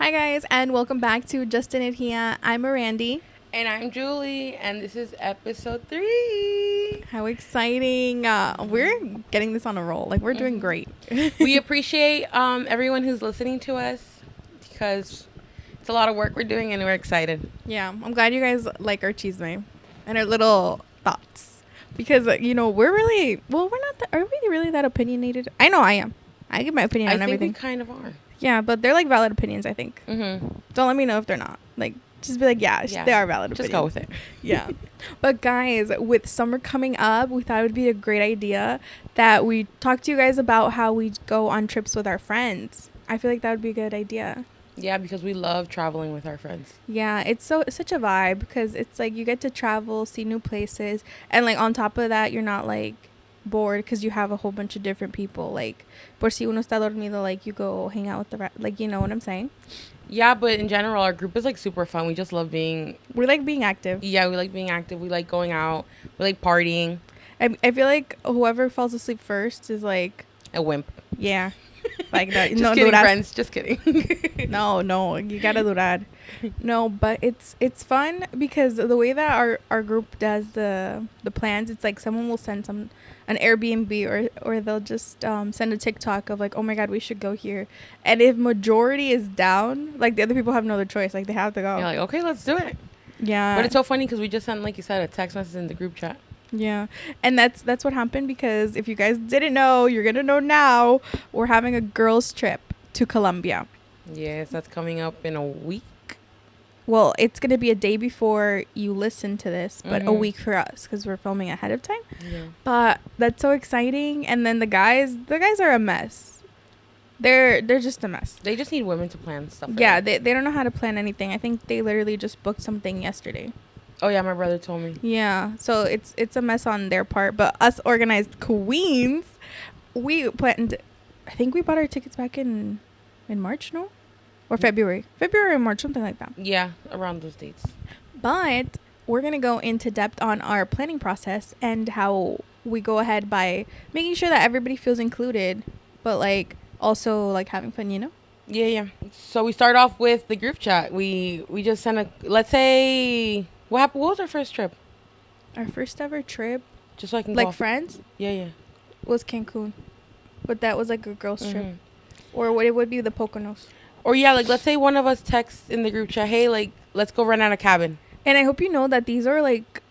Hi guys, and welcome back to Just in It Here. I'm Erandy. And I'm Julie, and this is episode 3. How exciting! We're getting this on a roll. Like we're doing great. We appreciate everyone who's listening to us because it's a lot of work we're doing, and we're excited. Yeah, I'm glad you guys like our chisme and our little thoughts because we're really we're not. Are we really that opinionated? I know I am. I give my opinion on everything. We kind of are. Yeah, but they're like valid opinions. I think. Mm-hmm. Don't let me know if they're not. Like. Just be like, yeah, they are valid opinions. Just go with it. Yeah. But guys, with summer coming up, we thought it would be a great idea that we talk to you guys about how we go on trips with our friends. I feel like that would be a good idea. Yeah, because we love traveling with our friends. Yeah, it's such a vibe because it's like you get to travel, see new places, and like on top of that, you're not like bored because you have a whole bunch of different people. Like, por si uno está dormido, like you go hang out with like, you know what I'm saying? Yeah, but in general, our group is like super fun. We just love being... We like being active. Yeah, we like being active. We like going out. We like partying. I feel like whoever falls asleep first is like... A wimp. Yeah. Like that. Just kidding, friends. Just kidding. No. You gotta durar. No, but it's fun because the way that our group does the plans, it's like someone will send an Airbnb or they'll just send a TikTok of like, oh my god, we should go here. And if majority is down, like the other people have no other choice. Like they have to go. You're like, okay, let's do it. Yeah. But it's so funny because we just sent, like you said, a text message in the group chat. Yeah. And that's what happened because if you guys didn't know, you're going to know now. We're having a girls trip to Colombia. Yes, that's coming up in a week. Well, it's going to be a day before you listen to this, but a week for us because we're filming ahead of time. Yeah. But that's so exciting. And then the guys are a mess. They're just a mess. They just need women to plan stuff. Yeah, they don't know how to plan anything. I think they literally just booked something yesterday. Oh yeah, my brother told me. Yeah, so it's a mess on their part, but us organized queens, we planned. I think we bought our tickets back in March, no, or February or March, something like that. Yeah, around those dates. But we're gonna go into depth on our planning process and how we go ahead by making sure that everybody feels included, but like also like having fun, you know. Yeah. So we start off with the group chat. We just sent let's say. What happened? What was our first trip? Our first ever trip, just so I can like friends. Yeah. Was Cancun, but that was like a girls trip, or what it would be the Poconos. Or yeah, like let's say one of us texts in the group chat, hey, like let's go rent out a cabin. And I hope you know that these are like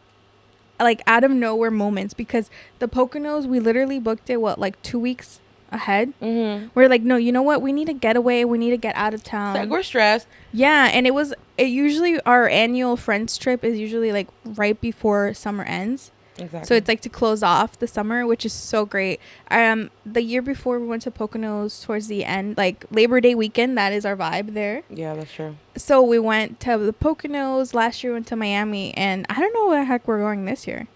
out of nowhere moments because the Poconos we literally booked it like 2 weeks ahead. We're like, no, you know what, we need to get away, we need to get out of town. Like we're stressed. Yeah, and it usually our annual friends trip is usually like right before summer ends. Exactly. So it's like to close off the summer, which is so great. The year before we went to Poconos towards the end, like Labor Day weekend, that is our vibe there. Yeah, that's true. So we went to the Poconos. Last year we went to Miami, and I don't know where the heck we're going this year.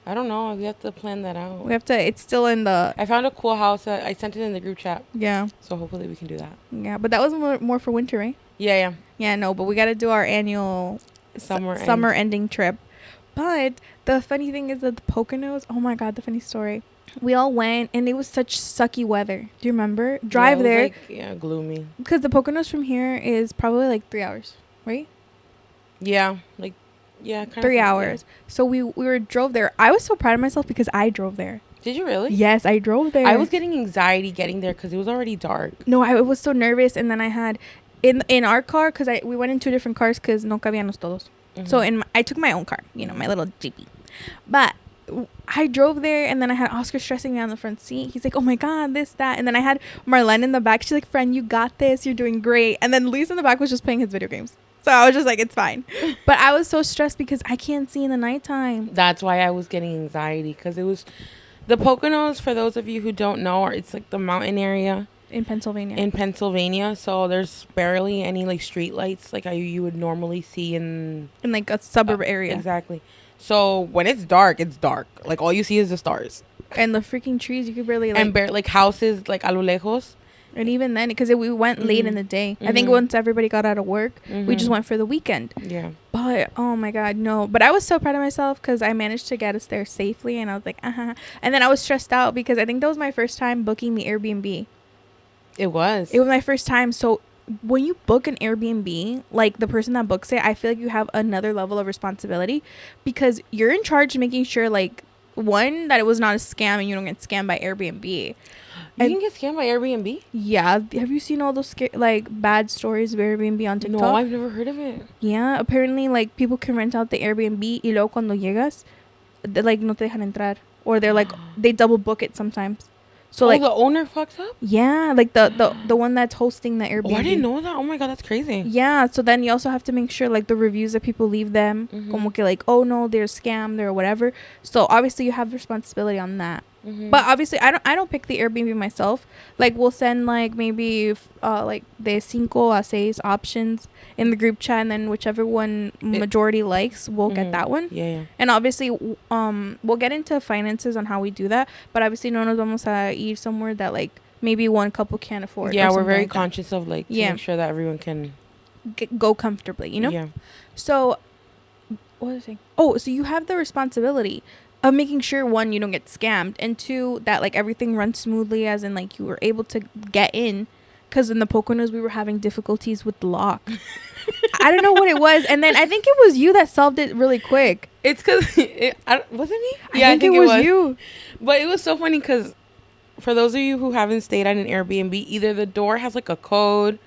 I don't know. We have to plan that out. It's still in the... I found a cool house. I sent it in the group chat. Yeah. So hopefully we can do that. Yeah, but that was more for winter, right? Yeah. Yeah, no, but we got to do our annual summer ending trip. But the funny thing is that the Poconos, oh my God, the funny story. We all went, and it was such sucky weather. Do you remember? Drive there. Like, gloomy. Because the Poconos from here is probably like 3 hours, right? Yeah, like... Yeah, kind 3 hours. Yeah. So we drove there. I was so proud of myself because I drove there. Did you really? Yes, I drove there. I was getting anxiety getting there because it was already dark. No, I was so nervous, and then I had in our car because we went in 2 different cars because no cabíamos todos. So I took my own car, my little Jeepy, but I drove there, and then I had Oscar stressing me on the front seat. He's like, oh my God, this, that. And then I had Marlene in the back. She's like, friend, you got this. You're doing great. And then Luis in the back was just playing his video games. So I was just like, it's fine. But I was so stressed because I can't see in the nighttime. That's why I was getting anxiety because it was the Poconos, for those of you who don't know, it's like the mountain area. In Pennsylvania. So there's barely any like street lights like you would normally see in like a suburb area. Exactly. So when it's dark, like all you see is the stars and the freaking trees. You could barely like houses like a lo lejos. And even then, because we went late in the day. I think once everybody got out of work, we just went for the weekend. Yeah. But, oh my God, no. But I was so proud of myself because I managed to get us there safely. And I was like, And then I was stressed out because I think that was my first time booking the Airbnb. It was my first time. So when you book an Airbnb, like the person that books it, I feel like you have another level of responsibility because you're in charge of making sure, like, one, that it was not a scam and you don't get scammed by Airbnb. You can get scammed by Airbnb? Yeah. Have you seen all those like bad stories of Airbnb on TikTok? No, I've never heard of it. Yeah, apparently, like, people can rent out the Airbnb y luego cuando llegas, like, no te dejan entrar. Or they're like, they double book it sometimes. So, like, the owner fucks up? yeah, like the one that's hosting the Airbnb. Oh, I didn't know that. Oh my God, that's crazy. Yeah, so then you also have to make sure, like, the reviews that people leave them, como que, like, oh no, they're scammed or whatever. So obviously you have responsibility on that. But obviously I don't pick the Airbnb myself. Like, we'll send, like, maybe like de 5 a 6 options in the group chat, and then whichever one majority likes, we'll get that one. Yeah. And obviously we'll get into finances on how we do that, but obviously no nos vamos a ir somewhere that, like, maybe one couple can't afford. Yeah, we're very like conscious of, like, to make sure that everyone can go comfortably, you know? Yeah. So what was I saying? Oh, so you have the responsibility of making sure, one, you don't get scammed, and two, that, like, everything runs smoothly, as in, like, you were able to get in, because in the Poconos we were having difficulties with the lock. I don't know what it was, and then I think it was you that solved it really quick. It's because was it me? Yeah, I think it was you. But it was so funny because for those of you who haven't stayed at an Airbnb, either the door has, like, a code,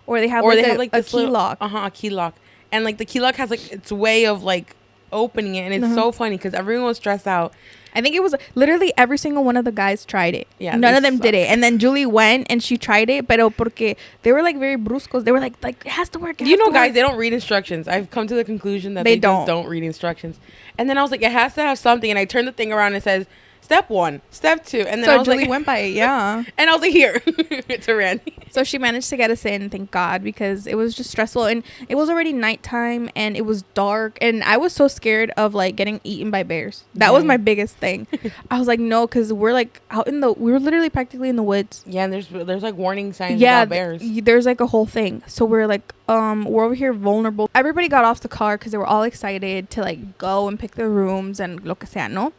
or they have a key lock. A key lock, and, like, the key lock has, like, its way of, like, opening it, and it's so funny because everyone was stressed out. I think it was literally every single one of the guys tried it. Yeah, none of them did it, and then Julie went and she tried it, pero porque they were, like, very bruscos. They were like it has to work. You know, guys, they don't read instructions. I've come to the conclusion that they just don't read instructions. And then I was like, it has to have something, and I turned the thing around and it says step 1, step 2, and then I was Julie like, went by it, yeah. And I was like, here to Randy. So she managed to get us in, thank God, because it was just stressful, and it was already nighttime, and it was dark, and I was so scared of, like, getting eaten by bears. That was my biggest thing. I was like, no, because we're, like, we were literally practically in the woods. Yeah, and there's like warning signs about bears. There's, like, a whole thing. So we're like, we're over here vulnerable. Everybody got off the car because they were all excited to, like, go and pick their rooms and lo que sea, no?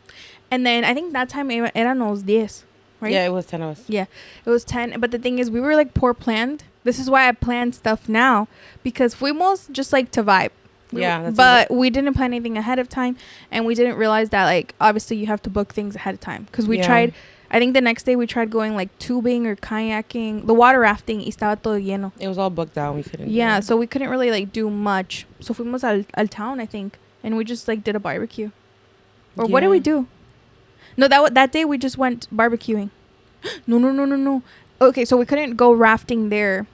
And then I think that time éramos 10, right? Yeah, it was 10 of us. Yeah, it was 10. But the thing is, we were, like, poor planned. This is why I plan stuff now, because fuimos just, like, to vibe. But we didn't plan anything ahead of time, and we didn't realize that, like, obviously you have to book things ahead of time. Because we tried, I think the next day we tried going, like, tubing or kayaking, the water rafting, y estaba todo lleno. It was all booked out. We couldn't. Yeah, so we couldn't really, like, do much. So fuimos al town, I think, and we just, like, did a barbecue. Or what did we do? No, that day we just went barbecuing. No. Okay, so we couldn't go rafting there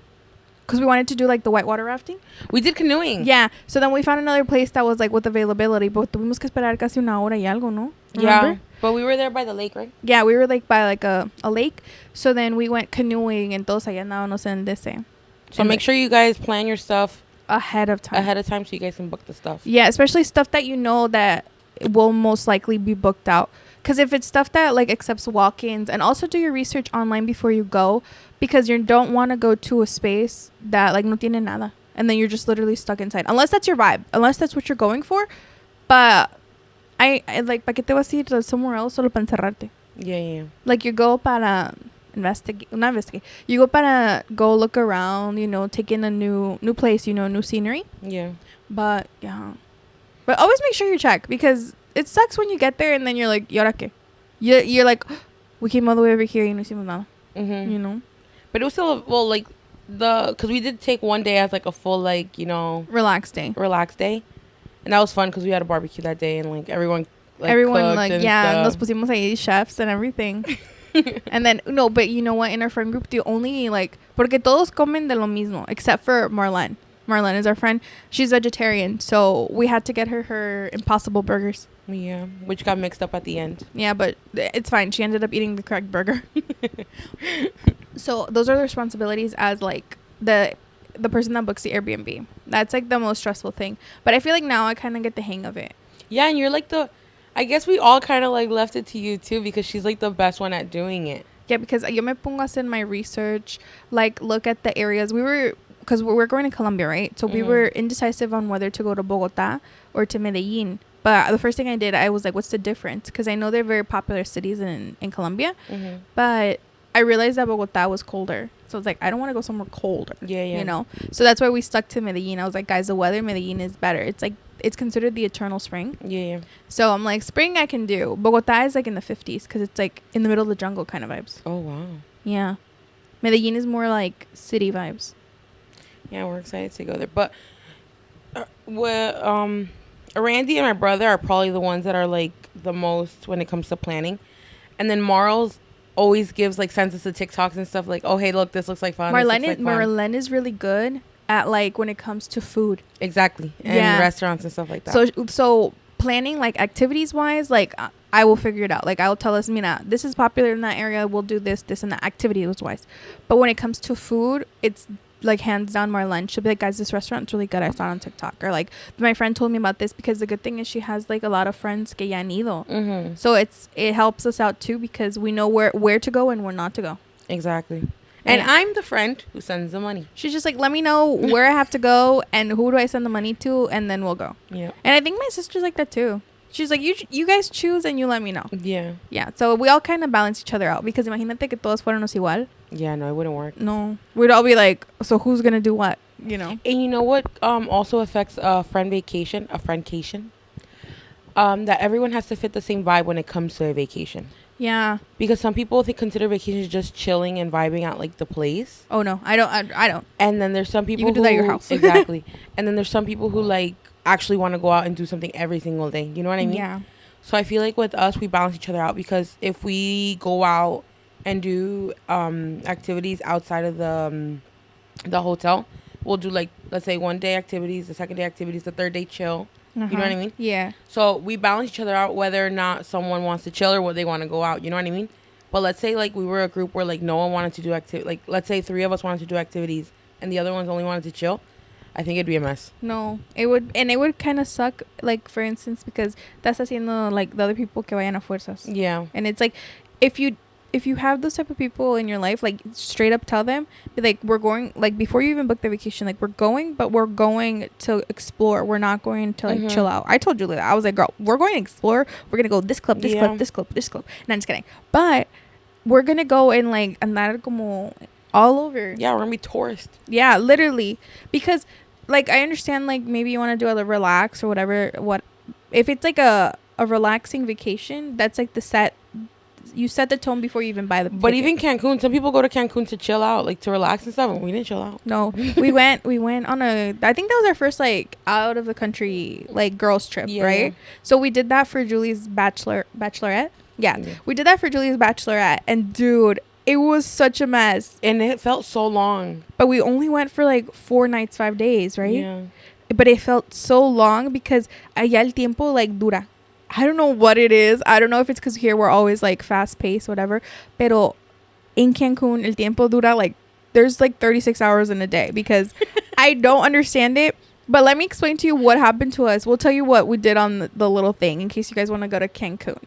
because we wanted to do, like, the whitewater rafting. We did canoeing. Yeah. So then we found another place that was, like, with availability, but tuvimos que esperar casi una hora y algo, ¿no? Remember? Yeah. But we were there by the lake, right? Yeah, we were, like, by, like, a lake. So then we went canoeing, and todos allá andábamos en ese. So make sure you guys plan your stuff ahead of time so you guys can book the stuff. Yeah, especially stuff that you know that will most likely be booked out. Because if it's stuff that, like, accepts walk-ins, and also do your research online before you go, because you don't want to go to a space that, like, no tiene nada, and then you're just literally stuck inside, unless that's your vibe, unless that's what you're going for. But I like, ¿para qué te vas a ir somewhere else solo para encerrarte? Yeah. Like, you go para not investigate. You go para go look around, you know, take in a new place, you know, new scenery. Yeah. But yeah, but always make sure you check, because it sucks when you get there and then you're like, ¿y ahora qué? You're like, we came all the way over here y no hicimos nada. You know? But it was still, well, like, because we did take one day as, like, a full, like, you know, relaxed day. And that was fun because we had a barbecue that day, and, like, everyone like, yeah, nos pusimos ahí chefs and everything. And then, no, but you know what? In our friend group, the only, like, porque todos comen de lo mismo, except for Marlene. Marlene is our friend. She's vegetarian, so we had to get her Impossible burgers. Yeah, which got mixed up at the end. Yeah, but it's fine. She ended up eating the correct burger. So those are the responsibilities as, like, the person that books the Airbnb. That's, like, the most stressful thing. But I feel like now I kind of get the hang of it. Yeah, and you're, like, I guess we all kind of, like, left it to you, too, because she's, like, the best one at doing it. Yeah, because yo me pongo a hacer my research, like, look at the areas. Because we're going to Colombia, right? So we were indecisive on whether to go to Bogota or to Medellin. But the first thing I did, I was like, what's the difference? Because I know they're very popular cities in Colombia. But I realized that Bogota was colder. So it's like, I don't want to go somewhere cold. Yeah. You know? So that's why we stuck to Medellin. I was like, guys, the weather in Medellin is better. It's like, it's considered the eternal spring. Yeah. So I'm like, spring I can do. Bogota is like in the 50s because it's like in the middle of the jungle kind of vibes. Oh, wow. Yeah. Medellin is more like city vibes. Yeah, we're excited to go there. But Randy and my brother are probably the ones that are like the most when it comes to planning. And then Marls always gives like sends us the TikToks and stuff like, oh, hey, look, this looks like fun. Marlene is really good at like when it comes to food. Exactly. And restaurants and stuff like that. So planning like activities wise, like I will figure it out. Like I'll tell us, Mina, this is popular in that area. We'll do this and that activities wise. But when it comes to food, it's like hands down Marlene. She'll be like, guys, this restaurant's really good. I saw it on TikTok. Or like my friend told me about this because the good thing is she has like a lot of friends que ya han ido. Mm-hmm. So it helps us out too because we know where to go and where not to go. Exactly. And I'm the friend who sends the money. She's just like, let me know where I have to go and who do I send the money to, and then we'll go. Yeah. And I think my sister's like that too. She's like, you guys choose and you let me know. Yeah. Yeah. So we all kind of balance each other out because imagínate que todos fuéramos igual. Yeah, no, it wouldn't work. No. We'd all be like, so who's going to do what? You know? And you know what also affects a friendcation? That everyone has to fit the same vibe when it comes to a vacation. Yeah. Because some people consider vacations just chilling and vibing at like the place. Oh, no. I don't. And then there's some people you can do that at your house. Exactly. And then there's some people who like actually want to go out and do something every single day. You know what I mean? Yeah. So I feel like with us, we balance each other out because if we go out and do activities outside of the hotel, we'll do like, let's say 1 day activities, the second day activities, the third day chill. You know what I mean? Yeah. So we balance each other out whether or not someone wants to chill or what they want to go out. You know what I mean? But let's say like we were a group where like no one wanted to do activity. Like let's say 3 of us wanted to do activities and the other ones only wanted to chill. I think it'd be a mess. No, it would kind of suck. Like for instance, because that's haciendo like the other people que vayan a fuerzas. Yeah. And it's like if you have those type of people in your life, like straight up tell them, be like, we're going, like before you even book the vacation, like we're going, but we're going to explore. We're not going to like chill out. I told Julie that. I was like, girl, we're going to explore. We're going to go this club, this club, this club, this club. No, I'm just kidding. But we're going to go and like andar como all over. Yeah, we're going to be tourists. Yeah, literally. Because like I understand like maybe you want to do a relax or whatever. What if it's like a relaxing vacation? That's like you set the tone before you even buy the But ticket. even Cancun, some people go to Cancun to chill out, like to relax and stuff, and we didn't chill out. No, we went on I think that was our first like out of the country like girls trip, right? So we did that for Julie's bachelorette. Yeah, we did that for Julie's bachelorette, and dude, it was such a mess. And it felt so long. But we only went for like 4 nights, 5 days, right? Yeah. But it felt so long because allá el tiempo like dura. I don't know what it is. I don't know if it's because here we're always like fast paced, whatever. Pero in Cancun, el tiempo dura like there's like 36 hours in a day because I don't understand it. But let me explain to you what happened to us. We'll tell you what we did on the little thing in case you guys want to go to Cancun.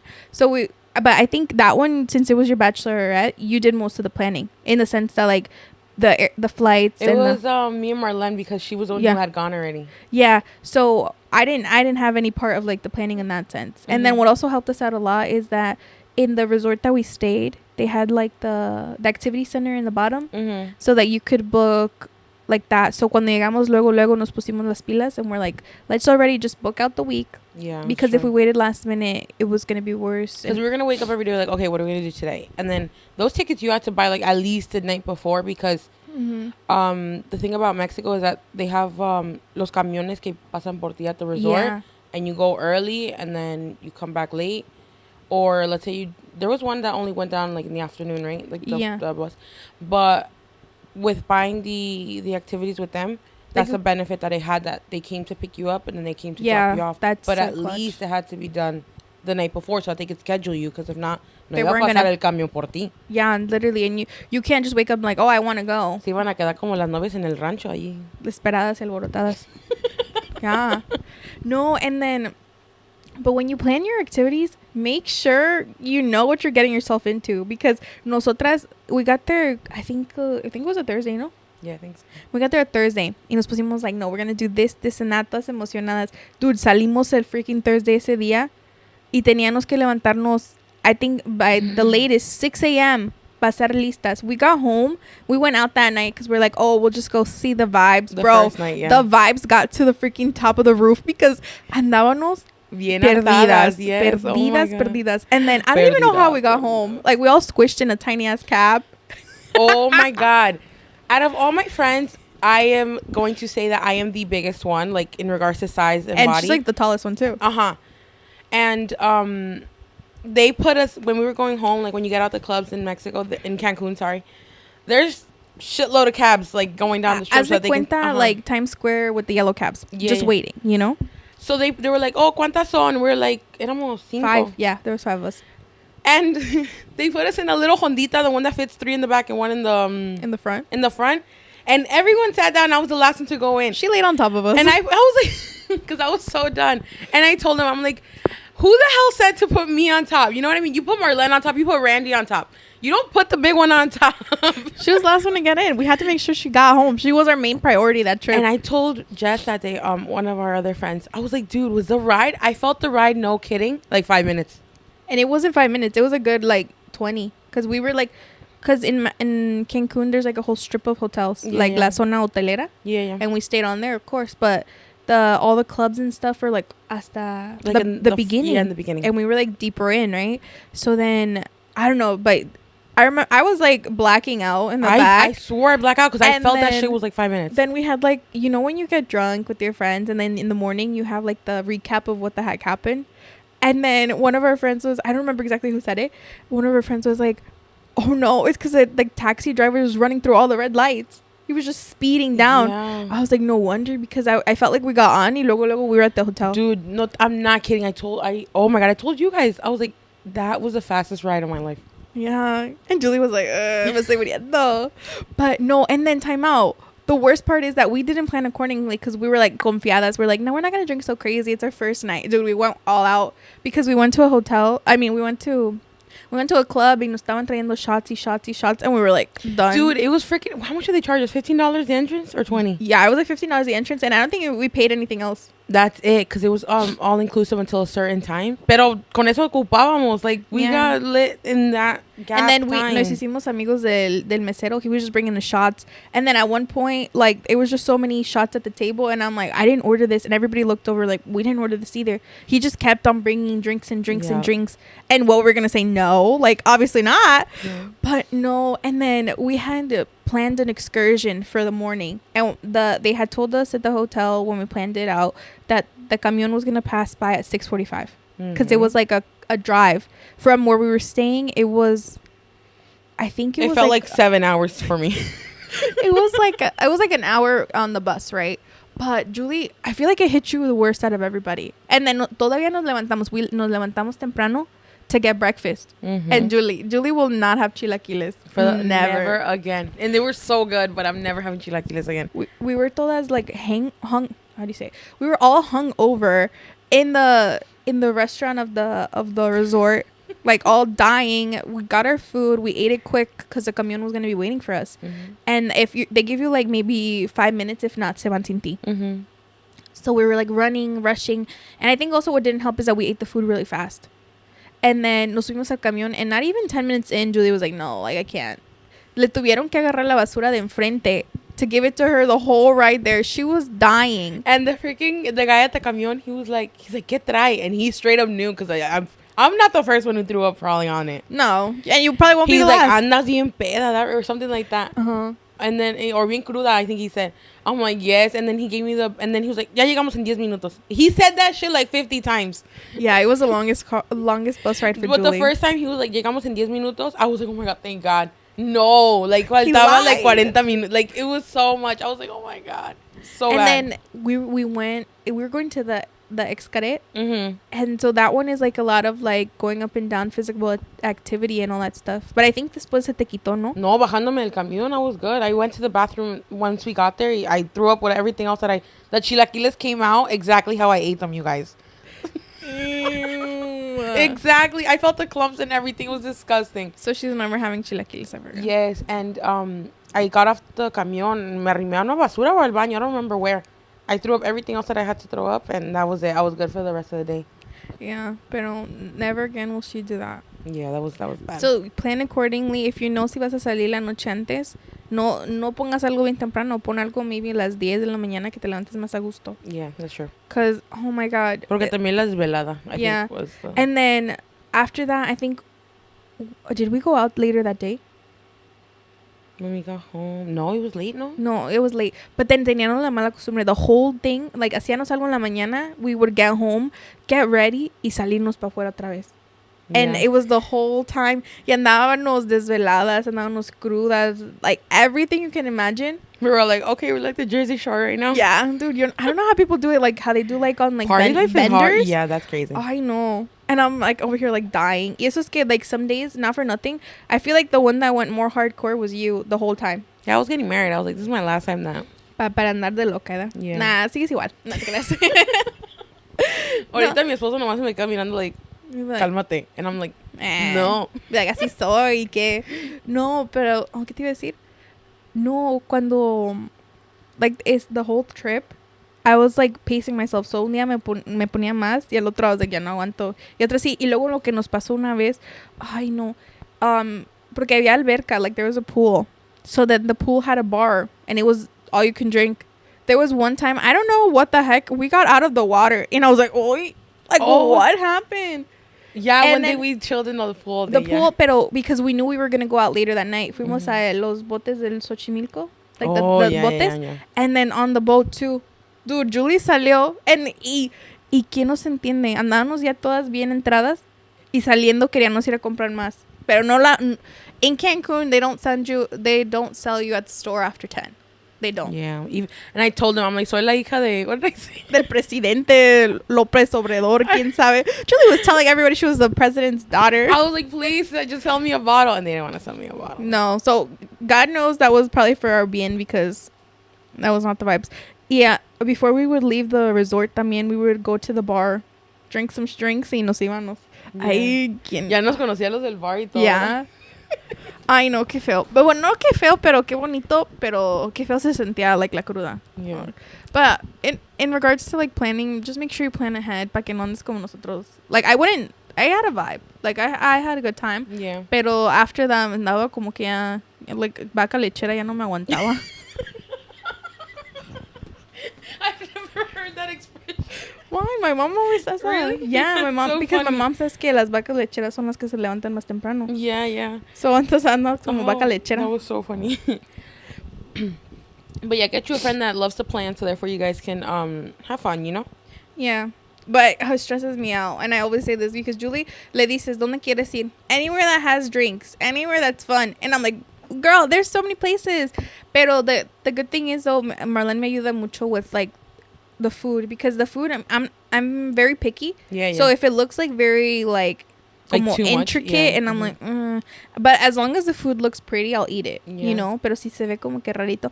But I think that one, since it was your bachelorette, you did most of the planning in the sense that like the flights. It was me and Marlene because she was the one who had gone already. Yeah. So I didn't have any part of like the planning in that sense. And then what also helped us out a lot is that in the resort that we stayed, they had like the activity center in the bottom, so that you could book like that. So cuando llegamos luego nos pusimos las pilas and we're like, let's already just book out the week. Yeah. Because if we waited last minute, it was gonna be worse. Because we were gonna wake up every day like, okay, what are we gonna do today? And then those tickets you had to buy like at least the night before because the thing about Mexico is that they have los camiones que pasan por ti at the resort, and you go early and then you come back late. Or let's say there was one that only went down like in the afternoon, right? Like the bus. But with buying the activities with them, that's the benefit that they had, that they came to pick you up and then they came to drop you off. But so at least it had to be done the night before so that they could schedule you, because if not, no they iba a weren't pasar el camión por ti. Yeah, literally, and you can't just wake up and like, oh, I want to go. Se iban a quedar como las novias en el rancho allí. Desesperadas, alborotadas. Yeah. No, and then, but when you plan your activities, make sure you know what you're getting yourself into, because nosotras, we got there, I think it was a Thursday, no? Yeah, I think so. We got there a Thursday y nos pusimos like, no, we're gonna do this and that, todas emocionadas. Dude, salimos el freaking Thursday ese día y teníamos que levantarnos, I think by the latest 6 a.m. para estar listas. We got home. We went out that night because we're like, oh, we'll just go see the vibes, bro. First night, yeah. The vibes got to the freaking top of the roof because andábamos Bien perdidas, hartadas, yes. perdidas. And then I don't even know how we got home. Like, we all squished in a tiny ass cab. Oh my God. Out of all my friends, I am going to say that I am the biggest one, like in regards to size and body. And she's like the tallest one too. And they put us, when we were going home, like when you get out the clubs in Mexico, in Cancun, sorry, there's shitload of cabs like going down the street. As so they cuenta, like Times Square with the yellow cabs, just waiting, you know. So they were like, oh, ¿cuántas son? We're like, éramos 5. 5, yeah, there was 5 of us. And they put us in a little Hondita, the one that fits 3 in the back and 1 in the in the front. In the front, and everyone sat down. I was the last one to go in. She laid on top of us, and I was like, because I was so done. And I told them, I'm like, who the hell said to put me on top? You know what I mean? You put Marlene on top. You put Randy on top. You don't put the big one on top. She was the last one to get in. We had to make sure she got home. She was our main priority that trip. And I told Jess that day, one of our other friends, I was like, dude, was the ride? I felt the ride, no kidding, like 5 minutes. And it wasn't 5 minutes. It was a good like 20. Because we were like, because in Cancun, there's like a whole strip of hotels, like La Zona Hotelera. Yeah. And we stayed on there, of course. But all the clubs and stuff were like hasta like the beginning. Yeah, in the beginning. And we were like deeper in, right? So then, I don't know, but I remember I was like blacking out in the back. I swore I blacked out because I felt that shit was like 5 minutes. Then we had like, you know, when you get drunk with your friends and then in the morning you have like the recap of what the heck happened. And then one of our friends was, I don't remember exactly who said it. One of our friends was like, oh no, it's because the like taxi driver was running through all the red lights. He was just speeding down. Yeah. I was like, no wonder, because I felt like we got on y luego we were at the hotel. Dude, no, I'm not kidding. Oh my God, I told you guys. I was like, that was the fastest ride of my life. Yeah. And Julie was like, no. But no, and then time out. The worst part is that we didn't plan accordingly because we were like confiadas. We're like, no, we're not going to drink so crazy. It's our first night. Dude, we went all out because we went to a hotel. I mean, we went to a club and nos estaban trayendo shots and we were like done. Dude, it was freaking, how much did they charge us? $15 the entrance or $20? Yeah, it was like $15 the entrance, and I don't think we paid anything else. That's it, because it was all inclusive until a certain time. Pero con eso ocupábamos, like we got lit in that gap. And then nos hicimos amigos del mesero. He was just bringing the shots, and then at one point, like, it was just so many shots at the table, and I'm like, I didn't order this, and everybody looked over like, we didn't order this either. He just kept on bringing drinks and drinks and drinks, and what we're gonna say no, like, obviously not. But no. And then we had planned an excursion for the morning, and they had told us at the hotel when we planned it out that the camion was gonna pass by at 6:45 because it was like a drive from where we were staying. It was, I think it felt like 7 hours for me. it was like an hour on the bus, right? But Julie, I feel like it hit you the worst out of everybody. And then todavía nos levantamos temprano to get breakfast. And Julie will not have chilaquiles never again. And they were so good, but I'm never having chilaquiles again. We were todas like hung. How do you say? We were all hung over in the restaurant of the resort, like all dying. We got our food. We ate it quick because the camion was gonna be waiting for us. And they give you like maybe 5 minutes, if not, se van sin ti. So we were like running, rushing, and I think also what didn't help is that we ate the food really fast. And then nos subimos al camión, and not even 10 minutes in, Julie was like, no, like, I can't. Le tuvieron que agarrar la basura de enfrente to give it to her the whole ride there. She was dying. And the guy at the camión, he's like, ¿qué trae? And he straight up knew, because I'm not the first one who threw up probably on it. No. And you probably won't be the last. He's like, andas bien peda, or something like that. And then, or bien cruda, I think he said. I'm like, yes. And then he gave me and then he was like, ya llegamos en 10 minutos. He said that shit like 50 times. Yeah, it was the longest bus ride for Julie. But the first time he was like, llegamos en 10 minutos, I was like, oh my God, thank God. No, like, faltaba like 40 minutes. Like, it was so much. I was like, oh my God. So bad. And then we were going to the Xcaret. And so that one is like a lot of like going up and down physical activity and all that stuff. But I think después se te quitó, ¿no? No, bajándome del camión, I was good. I went to the bathroom once we got there. I threw up with everything else the chilaquiles came out exactly how I ate them, you guys. Exactly. I felt the clumps and everything. It was disgusting. So she's never having chilaquiles ever again. Yes. And I got off the camión. Me arrimé a una basura o al baño. I don't remember where. I threw up everything else that I had to throw up, and that was it. I was good for the rest of the day. Yeah, pero never again will she do that. Yeah, that was bad. So plan accordingly. If you know si vas a salir la noche antes, no pongas algo bien temprano. Pon algo maybe a las 10 de la mañana que te levantes más a gusto. Yeah, that's true. Because, oh my God. Porque también la desvelada, I think was And then after that, I think, did we go out later that day? When we got home. No, it was late, no? No, it was late. But then teníamos la mala costumbre. The whole thing, like, hacíamos algo en la mañana, we would get home, get ready, y salirnos para afuera otra vez. And it was the whole time. Y andábamos desveladas, andábamos crudas, like, everything you can imagine. We were like, okay, we're like the Jersey Shore right now. Yeah, dude, I don't know how people do it, like, how they do, like, on, like, Party life is hard. vendors. Yeah, that's crazy. Oh, I know. And I'm, like, over here, like, dying. Y eso es que, like, some days, not for nothing, I feel like the one that went more hardcore was you the whole time. Yeah, I was getting married. I was like, this is my last time that. Para andar de loca, ¿verdad? Yeah. Nah, sigues igual. No te creas. Ahorita mi esposo nomás se me queda mirando like, cálmate. And I'm like, no. Like, así soy, que... No, pero... ¿Qué te iba a decir? No, cuando... Like, it's the whole trip, I was, like, pacing myself. So, un día me ponía más y el otro, I was like, ya no aguanto. Y otro sí. Y luego lo que nos pasó una vez... Ay, no. Porque había alberca. Like, there was a pool. So, then the pool had a bar. And it was all you can drink. There was one time... I don't know what the heck. We got out of the water. And I was like, oi. Like, what happened? Yeah, and one day we chilled in the pool. The pool, pero because we knew we were going to go out later that night. Fuimos a los botes del Xochimilco. Like the botes. Yeah. And then on the boat too. Dude, Julie salió. Y ¿quién nos entiende? Andábamos ya todas bien entradas. Y saliendo queríamos ir a comprar más. Pero no in Cancun, they don't sell you at the store after 10. They don't. Yeah. And I told them, I'm like, soy la hija de, what did I say? Del presidente López Obrador, quién sabe. Julie was telling everybody she was the president's daughter. I was like, please, just sell me a bottle. And they didn't want to sell me a bottle. No. So, God knows that was probably for our bien because that was not the vibes. Yeah. Before we would leave the resort también, we would go to the bar, drink some drinks y nos íbamos. Yeah. Ay, ¿quién? Ya nos conocía los del bar y todo. Yeah. Ay, no, qué feo. Pero bueno, no qué feo, pero qué bonito. Pero qué feo se sentía, like, la cruda. Yeah. But in regards to, like, planning, just make sure you plan ahead para que no andes como nosotros. Like, I had a vibe. Like, I had a good time. Yeah. Pero after that, andaba como que ya, like, vaca lechera ya no me aguantaba. I've never heard that expression. Why? My mom always says that. Really? Yeah, my mom, So because funny. my mom says que las vacas lecheras son las que se levantan más temprano. Yeah, yeah. So, entonces ando como vaca lechera. That was so funny. But yeah, get you a friend that loves to plan so therefore you guys can have fun, you know? Yeah. But it stresses me out. And I always say this because Julie le dices, ¿dónde quieres ir? Anywhere that has drinks. Anywhere that's fun. And I'm like, girl, there's so many places. Pero the good thing is, though, Marlene me ayuda mucho with, like, the food. Because the food, I'm very picky. Yeah, yeah. So if it looks, like, very, like como too intricate, much, yeah. and I'm like, But as long as the food looks pretty, I'll eat it. Yeah. You know? Pero si se ve como que rarito,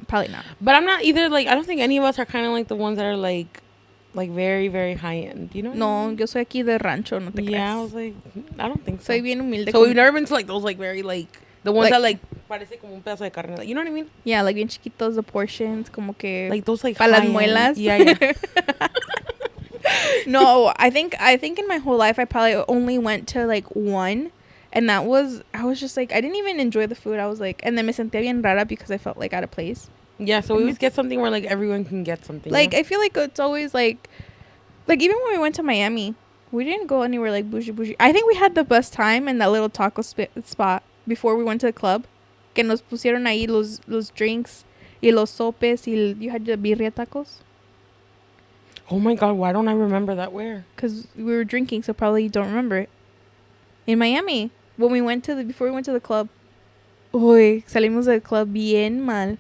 probably not. But I'm not either, like, I don't think any of us are kind of like the ones that are, like very, very high end. You know what I mean? Yo soy aquí de rancho, no te creas. Yeah, I was like, I don't think so. Soy bien humilde. So we've never been to, like, those, like, very, like, the ones Like- that, like, parece como un pedazo de carne. Like, you know what I mean? Yeah, like bien chiquitos, the portions, como que Like, those, like, pa las high-end. muelas. Yeah, yeah. No, I think in my whole life I probably only went to like one, and I was just like, I didn't even enjoy the food. I was like, and then me sentía bien rara because I felt like out of place. Yeah, so we always get something where, like, everyone can get something. Like, you know? I feel like it's always like even when we went to Miami, we didn't go anywhere like bougie. I think we had the best time in that little taco spot before we went to the club. Que nos pusieron ahí los drinks y los sopes y you had the birria tacos. Oh my God, why don't I remember that? Where? Because we were drinking, so probably you don't remember it. In Miami, when we went before we went to the club. Uy, salimos del club bien mal.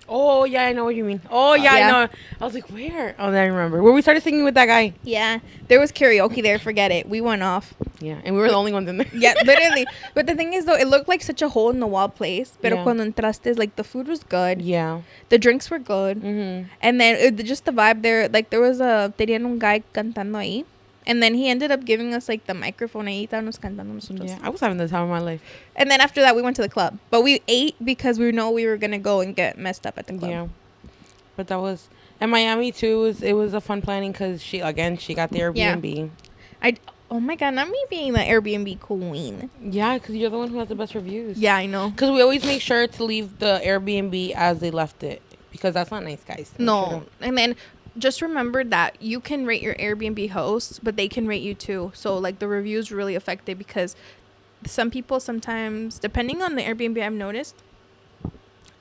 Oh, yeah, I know what you mean. Oh, yeah, yeah. I know. I was like, where? Oh, then I remember. Where we started singing with that guy. Yeah, there was karaoke there. Forget it. We went off. Yeah, and we were the only ones in there. Yeah, literally. But the thing is, though, it looked like such a hole in the wall place. Pero Yeah. cuando entraste, like, the food was good. Yeah. The drinks were good. Mm-hmm. And then just the vibe there. Like, there was tenían un guy cantando ahí. And then he ended up giving us, like, the microphone. Ahí estábamos cantando nosotros. Yeah, I was having the time of my life. And then after that, we went to the club. But we ate because we know we were going to go and get messed up at the club. Yeah. But that was... And Miami, too, it was a fun planning because she got the Airbnb. Yeah. Oh my god, not me being the Airbnb queen. Yeah, because you're the one who has the best reviews. Yeah, I know. Because we always make sure to leave the Airbnb as they left it. Because that's not nice, guys. No. And then just remember that you can rate your Airbnb hosts, but they can rate you too. So like the reviews really affect it, because some people sometimes, depending on the Airbnb, I've noticed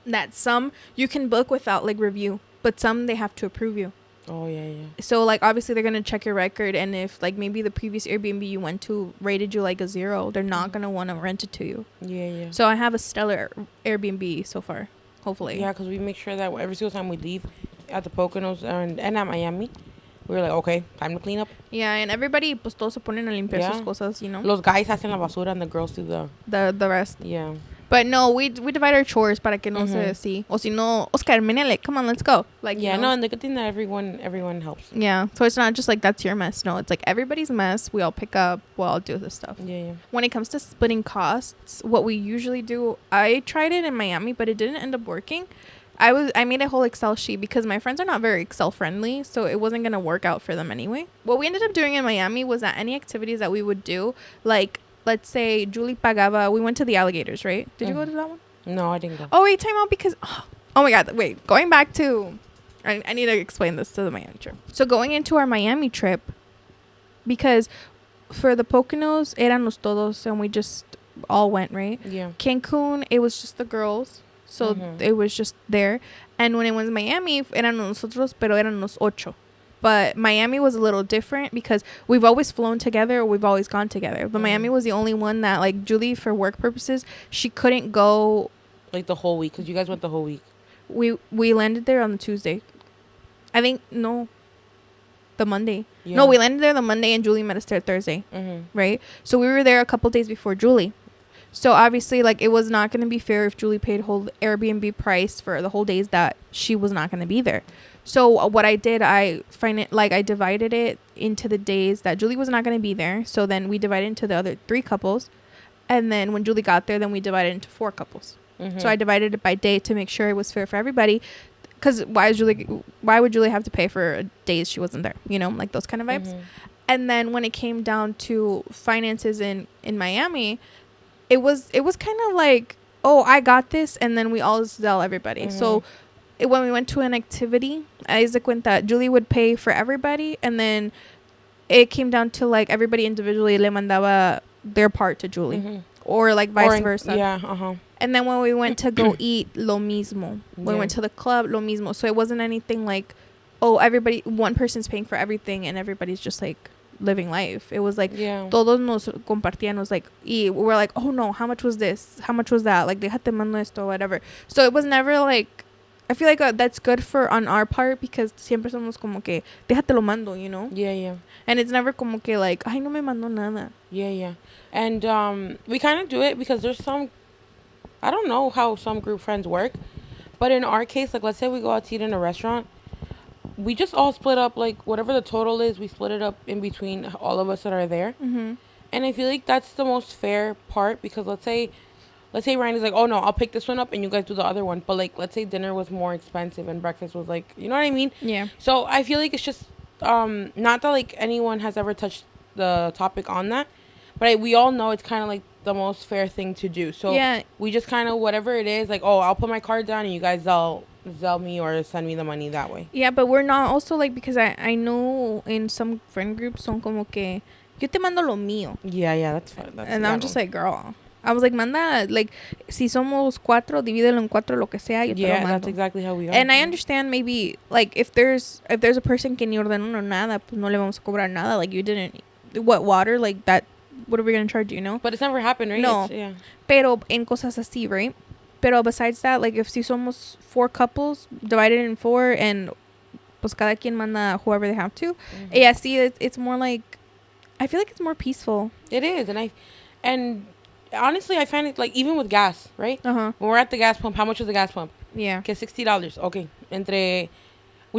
that some you can book without like review, but some they have to approve you. Oh, yeah. So like obviously they're gonna check your record, and if like maybe the previous Airbnb you went to rated you like a 0, they're not gonna want to rent it to you. Yeah. So I have a stellar Airbnb so far, hopefully. Yeah, because we make sure that every single time we leave at the Poconos and at Miami, we're like, okay, time to clean up. Yeah, and everybody pues todos se ponen a limpiar sus cosas, you know. Los guys hacen la basura and the girls do the rest. Yeah. But no, we divide our chores para que no se see. O si no, Oscar, menele, come on, let's go. Like, yeah, you know? no, and the good thing that everyone helps. Yeah, so it's not just like that's your mess. No, it's like everybody's mess. We all pick up. We all do this stuff. Yeah. When it comes to splitting costs, what we usually do, I tried it in Miami, but it didn't end up working. I made a whole Excel sheet because my friends are not very Excel friendly, so it wasn't gonna work out for them anyway. What we ended up doing in Miami was that any activities that we would do, like let's say Julie pagaba, we went to the alligators, right? Did you go to that one? No, I didn't go. Oh wait, time out, because oh my god, wait, going back to I need to explain this to the Miami trip. So going into our Miami trip, because for the Poconos éramos todos and we just all went, right? Yeah. Cancun, it was just the girls. So it was just there. And when it was Miami, eran nosotros, pero eran los 8. But Miami was a little different because we've always flown together, or we've always gone together. But Miami was the only one that, like, Julie, for work purposes, she couldn't go. Like the whole week, because you guys went the whole week. We landed there on the Tuesday. I think, no, the Monday. Yeah. No, we landed there the Monday and Julie met us there Thursday. Right? So we were there a couple days before Julie. So obviously, like, it was not going to be fair if Julie paid whole Airbnb price for the whole days that she was not going to be there. So what I did, I divided it into the days that Julie was not going to be there. So then we divided into the other 3 couples. And then when Julie got there, then we divided into 4 couples. So I divided it by day to make sure it was fair for everybody. Because why would Julie have to pay for days she wasn't there? You know, like those kind of vibes. And then when it came down to finances in Miami, it was kind of like, oh, I got this, and then we all sell everybody. So when we went to an activity, I se cuenta, Julie would pay for everybody, and then it came down to like everybody individually le mandaba their part to Julie, or like vice versa. Yeah. And then when we went to go eat, lo mismo. When we went to the club, lo mismo. So it wasn't anything like, oh, one person's paying for everything and everybody's just like living life. It was like todos nos compartíamos, like, y we're like, oh no, how much was this, how much was that, like déjate mando esto, whatever. So it was never like, I feel like that's good for on our part, because siempre somos como que déjate lo mando, you know. And it's never como que like, ay, no me mandó nada. And we kind of do it because there's some, I don't know how some group friends work, but in our case, like, let's say we go out to eat in a restaurant, we just all split up, like, whatever the total is, we split it up in between all of us that are there. And I feel like that's the most fair part, because let's say Randy's like, oh no, I'll pick this one up and you guys do the other one. But like, let's say dinner was more expensive and breakfast was like, you know what I mean? Yeah. So I feel like it's just, not that like anyone has ever touched the topic on that, but we all know it's kind of like the most fair thing to do. So we just kind of, whatever it is, like, oh, I'll put my card down and you guys sell me or send me the money that way. Yeah, but we're not also like, because I know in some friend groups son como que yo te mando lo mío. Yeah, that's fine. And I'm just like, girl, I was like, manda, like, si somos 4, divídelo en 4, lo que sea, yo te lo mando. That's exactly how we are. And I understand maybe, like, if there's a person que ni ordenó no nada, pues no le vamos a cobrar nada. Like, you didn't, what, water, like that, what are we going to charge you, know? But it's never happened, right? No. Pero en cosas así, right? Pero besides that, like, if si somos 4 couples, divided in 4, and pues cada quien manda whoever they have to. Yeah, see, it's more like, I feel like it's more peaceful. It is, and honestly, I find it, like, even with gas, right? When we're at the gas pump, how much is the gas pump? Yeah. Okay, $60. Okay.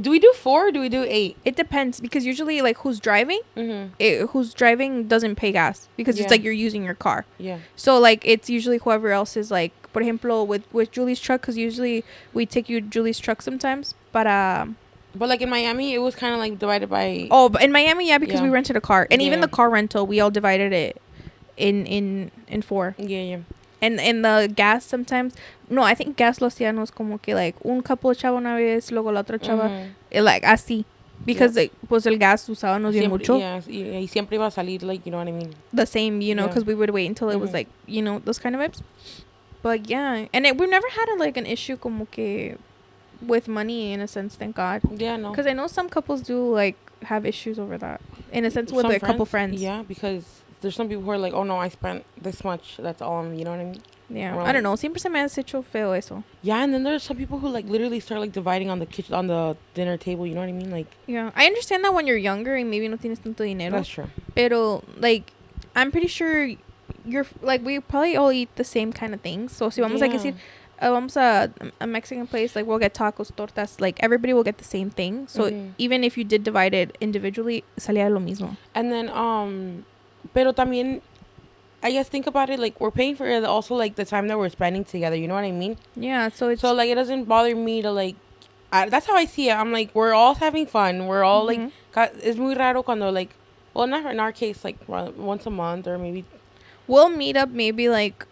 Do we do 4 or do we do 8? It depends, because usually, like, who's driving doesn't pay gas, because it's like you're using your car. Yeah. So, like, it's usually whoever else is, like, por ejemplo, with Julie's truck, because usually we take Julie's truck sometimes, para But like in Miami, it was kind of like divided by. Oh, but in Miami, yeah, because we Yeah. rented a car, and even Yeah. the car rental, we all divided it in four. Yeah, yeah. And in the gas sometimes, no, I think gas lo hacíamos como que like un couple chava una vez, luego la otra chava, like así, because like, pues el gas usábamos bien Siempre, mucho. yeah, y siempre iba a salir, like, you know what I mean? The same, you know, Yeah. because we would wait until it was like, you know, those kind of vibes. But yeah, and we've never had like an issue como que with money in a sense, thank God. Yeah, no. Because I know some couples do like have issues over that in a sense with Some a couple friends. Yeah, because there's some people who are like, oh no, I spent this much. That's all you know what I mean? Yeah, Well, I don't know. Siempre se me hace hecho feo eso. Yeah, and then there's some people who like literally start like dividing on the kitchen, on the dinner table. You know what I mean? Like, Yeah, I understand that when you're younger and maybe no tienes tanto dinero. that's true. Pero like, I'm pretty sure you're like we probably all eat the same kind of things. So si vamos a decir, vamos a Mexican place, like we'll get tacos, tortas, like everybody will get the same thing. So even if you did divide it individually, salía lo mismo. And then pero también, I guess think about it, like we're paying for it also, like the time that we're spending together. You know what I mean? Yeah. So it's like it doesn't bother me to like. That's how I see it. I'm like, we're all having fun. We're all like, it's muy raro cuando like, well, not in our case, like once a month or maybe. We'll meet up maybe like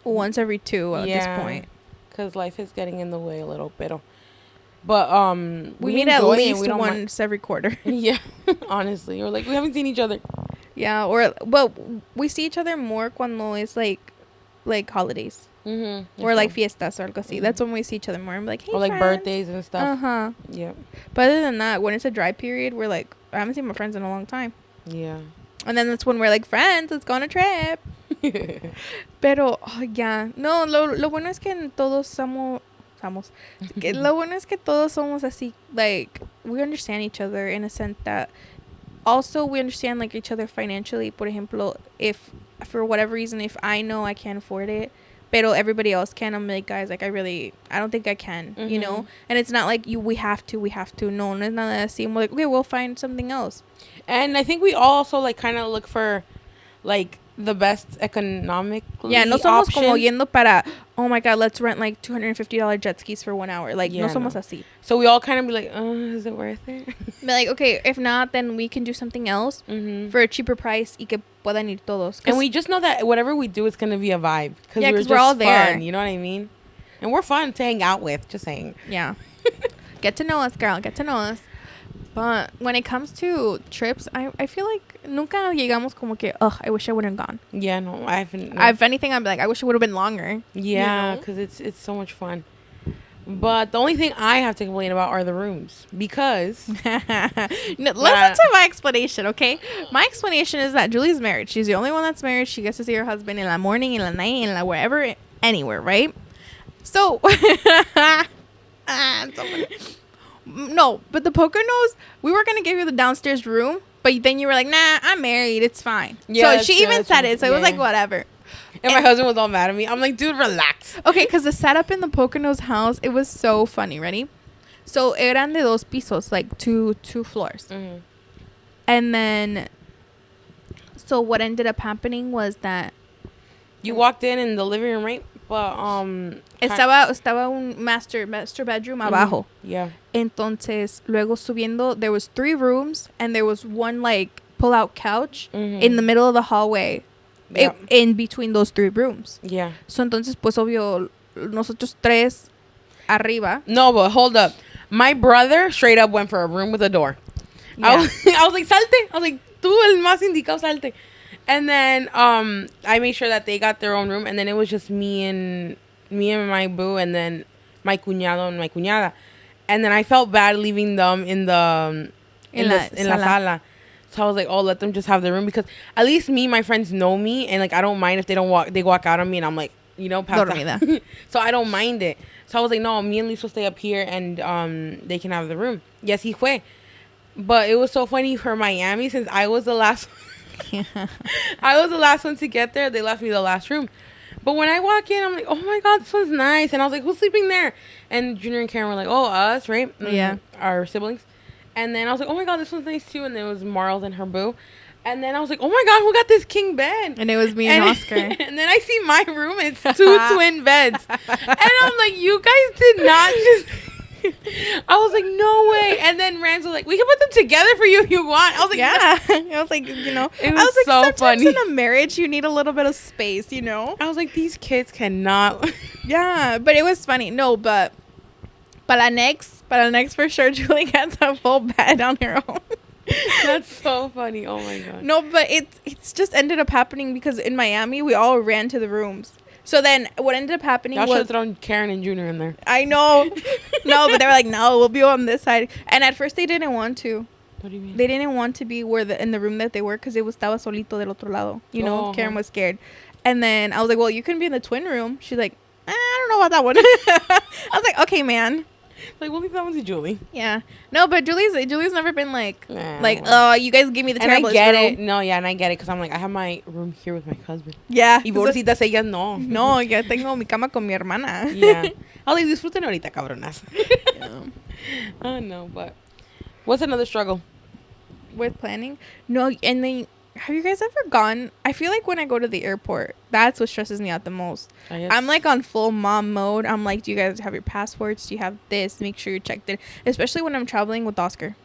once every 2 at this point. Because life is getting in the way a little bit. But we meet at least once every quarter. Yeah, honestly, or like we haven't seen each other. Yeah, or well, we see each other more cuando it's like holidays. Or like fiestas or algo así. That's when we see each other more. I'm like, hey, or like friends. birthdays and stuff. Yeah. But other than that, when it's a dry period, we're like, I haven't seen my friends in a long time. Yeah. And then that's when we're like, friends, let's go on a trip. Pero, oh, yeah. No, lo bueno es que todos somos lo bueno es que todos somos así, like, we understand each other in a sense that also we understand like each other financially. Por ejemplo, if for whatever reason, if I know I can't afford it, pero everybody else can, I'm like, guys, like I don't think I can, you know? And it's not like we have to. No es nada así. We're like, okay, we'll find something else. And I think we also like kind of look for like the best economically. Yeah, no somos option. como yendo para, oh my God, let's rent like $250 jet skis for 1 hour. Like, no somos así. So we all kind of be like, is it worth it? Be like, okay, if not, then we can do something else for a cheaper price y que puedan ir todos. And we just know that whatever we do is going to be a vibe. Because we're all there. Fun, you know what I mean? And we're fun to hang out with, just saying. Yeah. Get to know us, girl. Get to know us. But when it comes to trips, I feel like nunca llegamos como que, I wish I wouldn't gone. Yeah, no, I haven't. No. If anything, I'm like, I wish it would have been longer. Yeah, because it's so much fun. But the only thing I have to complain about are the rooms. Because... Listen to my explanation, okay? My explanation is that Julie's married. She's the only one that's married. She gets to see her husband in the morning, in the night, in la wherever, anywhere, right? So... so funny. No, but the Poconos, we were going to give you the downstairs room, but then you were like, nah, I'm married. It's fine. Yeah, so she even said it. So it was like, whatever. And my husband was all mad at me. I'm like, dude, relax. Okay, because the setup in the Poconos house, it was so funny. Ready? So eran de dos pisos, like two floors. And then, so what ended up happening was that you walked in the living room, right? But estaba un master bedroom abajo. Yeah. Entonces, luego subiendo, there was 3 rooms and there was one like pull-out couch in the middle of the hallway. Yeah. In between those 3 rooms. Yeah. So entonces, pues obvio, nosotros 3 arriba. No, but hold up. My brother straight up went for a room with a door. Yeah. I was like, salte. I was like, tú el más indicado, salte. And then I made sure that they got their own room, and then it was just me and my boo, and then my cuñado and my cuñada. And then I felt bad leaving them in la sala. So I was like, oh, let them just have their room, because at least my friends know me, and like I don't mind if they walk out on me, and I'm like, you know, so I don't mind it. So I was like, no, me and Luis will stay up here, and they can have the room. Yes, he fue. But it was so funny for Miami, since I was the last I was the last one to get there. They left me the last room. But when I walk in, I'm like, oh my God, this one's nice. And I was like, who's sleeping there? And Junior and Karen were like, oh, us, right? Yeah. Our siblings. And then I was like, oh my God, this one's nice too. And then it was Marls and her boo. And then I was like, oh my God, who got this king bed? And it was me and Oscar. And then I see my room, and it's 2 twin beds. And I'm like, you guys did not just... I was like, no way. And then Rand's was like, we can put them together for you if you want. I was like, yeah. I was like, It was I was like, so sometimes funny. in a marriage you need a little bit of space, I was like, these kids cannot. Yeah, but it was funny. No, but para next for sure, Julie gets a full bed on her own. That's so funny. Oh my god. No, but it's just ended up happening because in Miami we all ran to the rooms. So then what ended up happening Y'all should have was, thrown Karen and Junior in there. I know. No, but they were like, no, we'll be on this side. And at first they didn't want to. What do you mean? They didn't want to be in the room that they were because it was estaba solito del otro lado. You know, Oh. Karen was scared. And then I was like, well, you can be in the twin room. She's like, I don't know about that one. I was like, okay, man. Like, we'll leave that one to Julie. Yeah. No, but Julie's never been like, Nah. oh, you guys give me the And I terrible get room. it. No, yeah, and I get it because I'm like, I have my room here with my husband. Yeah. Y pobrecitas ellas no. No, ya tengo mi cama con mi hermana. Yeah. I was like, disfruten ahorita, cabronas. Yeah. Oh, no, but what's another struggle? With planning? No, and then have you guys ever gone? I feel like when I go to the airport, that's what stresses me out the most. I'm like on full mom mode. I'm like, do you guys have your passports? Do you have this? Make sure you're checked in. Especially when I'm traveling with Oscar.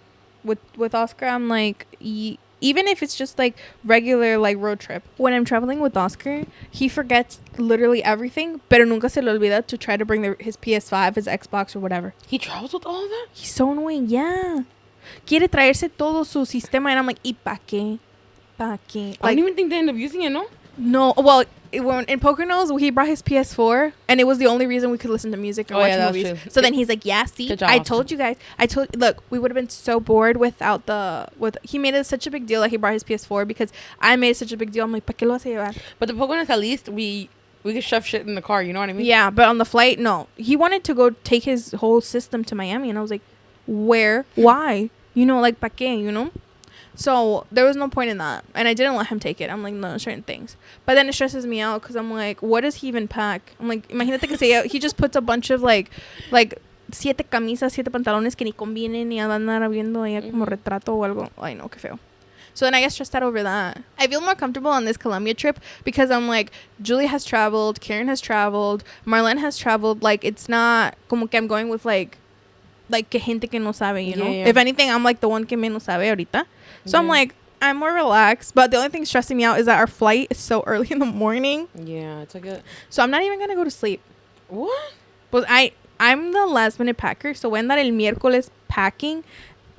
With Oscar, I'm like, even if it's just like regular like road trip. When I'm traveling with Oscar, he forgets literally everything, pero nunca se le olvida to try to bring his PS5, his Xbox, or whatever. He travels with all of that? He's so annoying, yeah. Quiere traerse todo su sistema, and I'm like, ¿y pa' qué? ¿Pa' qué? I Like, don't even think they end up using it, no? no, well, when in Poconos, he brought his PS4, and it was the only reason we could listen to music and watch that was movies. true. So then he's like, yeah, see, Good job, I Oscar. told you guys. Look, we would have been so bored without he made it such a big deal that he brought his PS4 because I made it such a big deal. I'm like, ¿pa' qué lo hace llevar? But the Poconos, at least, we could shove shit in the car, you know what I mean? Yeah, but on the flight, no. He wanted to go take his whole system to Miami, and I was like, where? Why? You know, like, ¿pa' qué? You know? So there was no point in that, and I didn't let him take it. I'm like, no, certain things. But then it stresses me out because I'm like, what does he even pack? I'm like, imagínate que he just puts a bunch of like 7 camisas, 7 pantalones que ni convienen y andar viendo allá como retrato o algo. Ay, no, qué feo. So then I get stressed out over that. I feel more comfortable on this Colombia trip because I'm like, Julie has traveled, Karen has traveled, Marlene has traveled. Like, it's not como que I'm going with like que gente que no sabe, you know? Yeah. If anything, I'm like the one que menos sabe ahorita. So I'm like, I'm more relaxed. But the only thing stressing me out is that our flight is so early in the morning. Yeah, it's like a... So I'm not even going to go to sleep. What? But I'm the last minute packer. So voy a andar el miércoles packing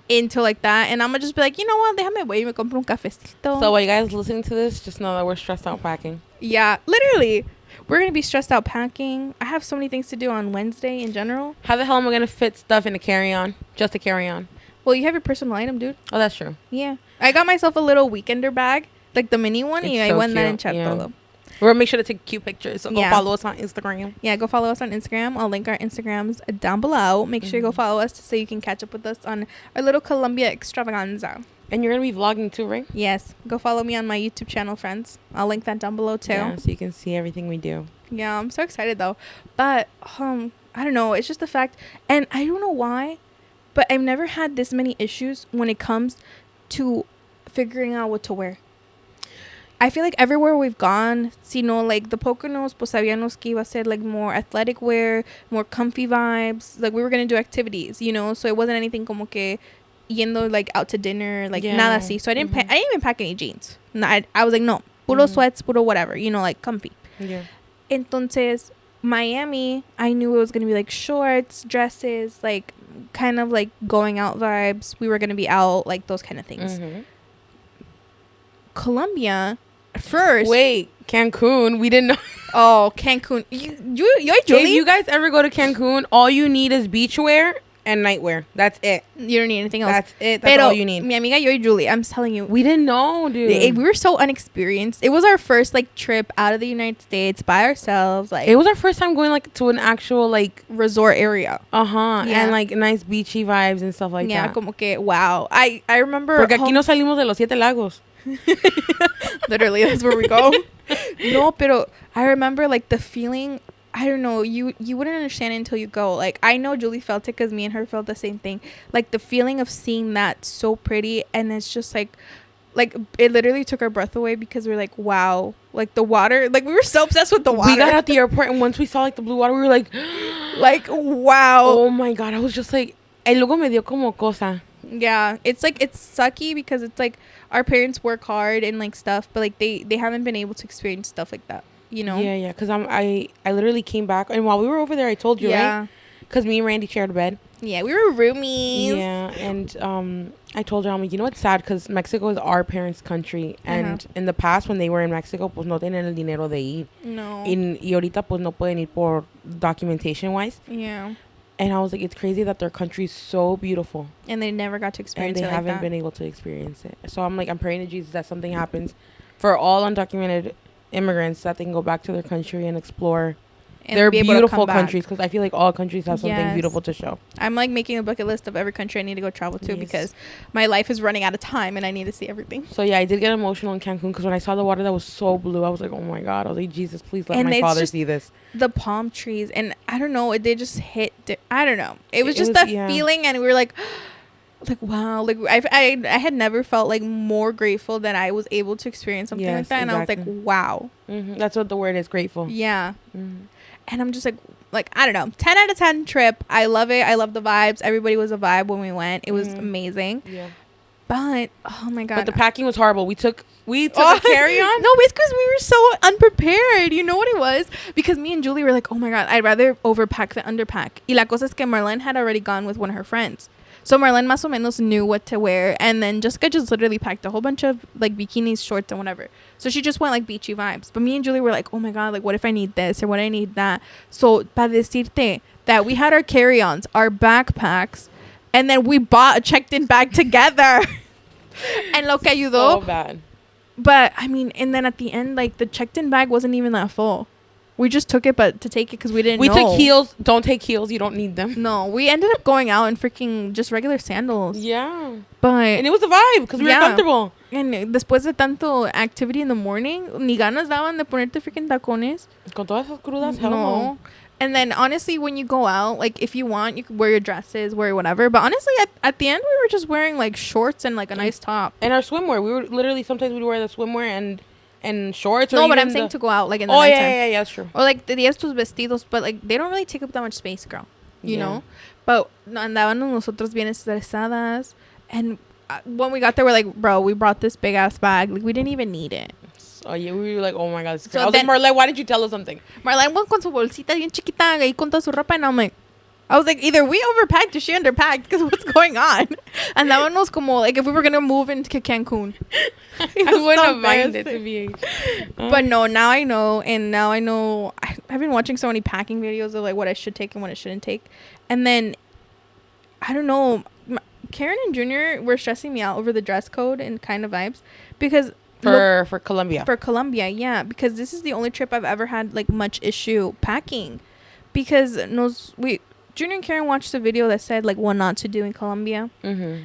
into like that. And I'm going to just be like, you know what? Déjame voy y me compro un cafecito. So while you guys listening to this, just know that we're stressed out packing. Yeah, literally. We're going to be stressed out packing. I have so many things to do on Wednesday in general. How the hell am I going to fit stuff in a carry-on? Just a carry-on. Well, you have your personal item, dude. Oh, that's true. Yeah. I got myself a little weekender bag, like the mini one. It's Y I so went that en cute, yeah. todo. We're going to make sure to take cute pictures. So go Yeah. follow us on Instagram. Yeah, go follow us on Instagram. I'll link our Instagrams down below. Make sure you go follow us so you can catch up with us on our little Colombia extravaganza. And you're going to be vlogging too, right? Yes. Go follow me on my YouTube channel, friends. I'll link that down below too. Yeah, so you can see everything we do. Yeah, I'm so excited though. But I don't know. It's just the fact, and I don't know why, but I've never had this many issues when it comes to figuring out what to wear. I feel like everywhere we've gone, like the Poconos, pues sabíamos que iba a ser like more athletic wear, more comfy vibes. Like we were gonna do activities, you know, so it wasn't anything como que yendo like out to dinner, like nada así. So I didn't even pack any jeans. No, I was like, no, puro sweats, puro whatever, you know, like comfy. Yeah. Entonces, Miami, I knew it was going to be like shorts, dresses, like kind of like going out vibes. We were going to be out, like those kind of things. Colombia, first. Wait, Cancun. We didn't know. Oh, Cancun. You If Julie? you guys ever go to Cancun, all you need is beachwear and nightwear. That's it. You don't need anything else. That's it. That's all you need. Mi amiga, yo y Julie, I'm telling you. We didn't know, dude. We were so unexperienced. It was our first like trip out of the United States by ourselves. Like It was our first time going like to an actual like resort area. yeah. Yeah. And like nice beachy vibes and stuff like Yeah, that. como que wow. I remember Porque aquí no salimos de los 7 lagos. literally that's where we go. No, pero I remember like the feeling. I don't know, you wouldn't understand it until you go. Like I know Julie felt it because me and her felt the same thing. Like the feeling of seeing that so pretty, and it's just like it literally took our breath away because we were like, wow, like the water, like we were so obsessed with the water. We got out the airport and once we saw like the blue water, we were like Like, wow. Oh my God. I was just like, y luego me dio como cosa. Yeah, it's like, it's sucky because it's like our parents work hard and like stuff, but like they haven't been able to experience stuff like that, you know? Yeah. Because I literally came back. And while we were over there, I told you, right? Because me and Randy shared a bed. Yeah, we were roomies. Yeah, and I told her, I'm like, you know what's sad? Because Mexico is our parents' country. And in the past, when they were in Mexico, pues no tenían el dinero de ir. No. Y ahorita, pues no pueden ir por documentation-wise. Yeah. And I was like, it's crazy that their country is so beautiful. And they never got to experience it. And they haven't been able to experience it. So I'm like, I'm praying to Jesus that something happens for all undocumented immigrants, that they can go back to their country and explore and their beautiful countries, because I feel like all countries have something beautiful to show. I'm like making a bucket list of every country I need to go travel to because my life is running out of time and I need to see everything. So yeah, I did get emotional in Cancun because when I saw the water that was so blue, I was like, oh my God. I was like, Jesus, please let my father see this. The palm trees, and I don't know, they just hit. I don't know. It was just that feeling, and we were like wow, like I had never felt like more grateful that I was able to experience something like that, and I was like, wow. That's what the word is, grateful. Yeah. And I'm just like, I don't know, 10 out of 10 trip. I love it. I love the vibes. Everybody was a vibe when we went. It was amazing. Yeah. But, oh my God. But the packing was horrible. We took a carry-on. No, it's because we were so unprepared. You know what it was? Because me and Julie were like, oh my God, I'd rather overpack than underpack. Y la cosa es que Marlene had already gone with one of her friends. So Marlene más o menos knew what to wear. And then Jessica just literally packed a whole bunch of like bikinis, shorts, and whatever. So she just went like beachy vibes. But me and Julie were like, oh my God, like what if I need this or what I need that? So para decirte that we had our carry-ons, our backpacks, and then we bought a checked-in bag together. And lo que ayudó. So bad. But I mean, and then at the end, like the checked-in bag wasn't even that full. We just took it, but to take it because we didn't know. We took heels. Don't take heels. You don't need them. No, we ended up going out in freaking just regular sandals. Yeah. And it was a vibe because we were comfortable. And después de tanto activity in the morning, ni ganas daban de ponerte freaking tacones. Con todas esas crudas, no. And then honestly, when you go out, like if you want, you can wear your dresses, wear whatever. But honestly, at the end, we were just wearing like shorts and like a nice top. And our swimwear. We were literally, sometimes we'd wear the swimwear and shorts. No, but I'm saying to go out like in the nighttime. Yeah, that's true. Or like tenías tus vestidos, but like they don't really take up that much space, girl. You know? But andábamos nosotros bien estresadas. And when we got there, we're like, bro, we brought this big ass bag. Like we didn't even need it. Oh yeah, we were like, oh my God. So I was like, Marlene, why didn't you tell us something? Marlene went con su bolsita bien chiquita ahí con toda su ropa, and I'm like, I was like, either we overpacked or she underpacked, because what's going on? And that one was como like if we were gonna move into Cancun. I wouldn't have minded to be. But no, now I know, and now I know. I've been watching so many packing videos of like what I should take and what I shouldn't take, and then I don't know. Karen and Junior were stressing me out over the dress code and kind of vibes because. For Colombia. For Colombia, yeah. Because this is the only trip I've ever had, like, much issue packing. Because Junior and Karen watched a video that said, like, what not to do in Colombia.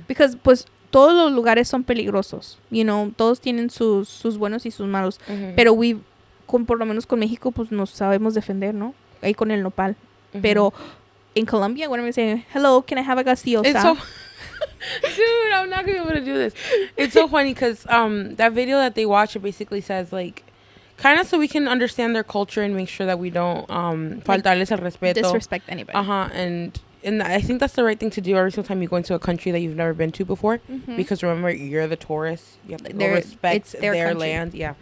Because, pues, todos los lugares son peligrosos. You know, todos tienen sus buenos y sus malos. Pero por lo menos con México, pues, nos sabemos defender, ¿no? Ahí con el nopal. Pero in Colombia, when I'm saying, hello, can I have a gaseosa? Dude, I'm not gonna be able to do this. It's so funny because that video that they watch, it basically says like kind of so we can understand their culture and make sure that we don't faltarles el respeto, disrespect anybody. And I think that's the right thing to do every single time you go into a country that you've never been to before, because remember, you're the tourist. You have to respect their land. Yeah.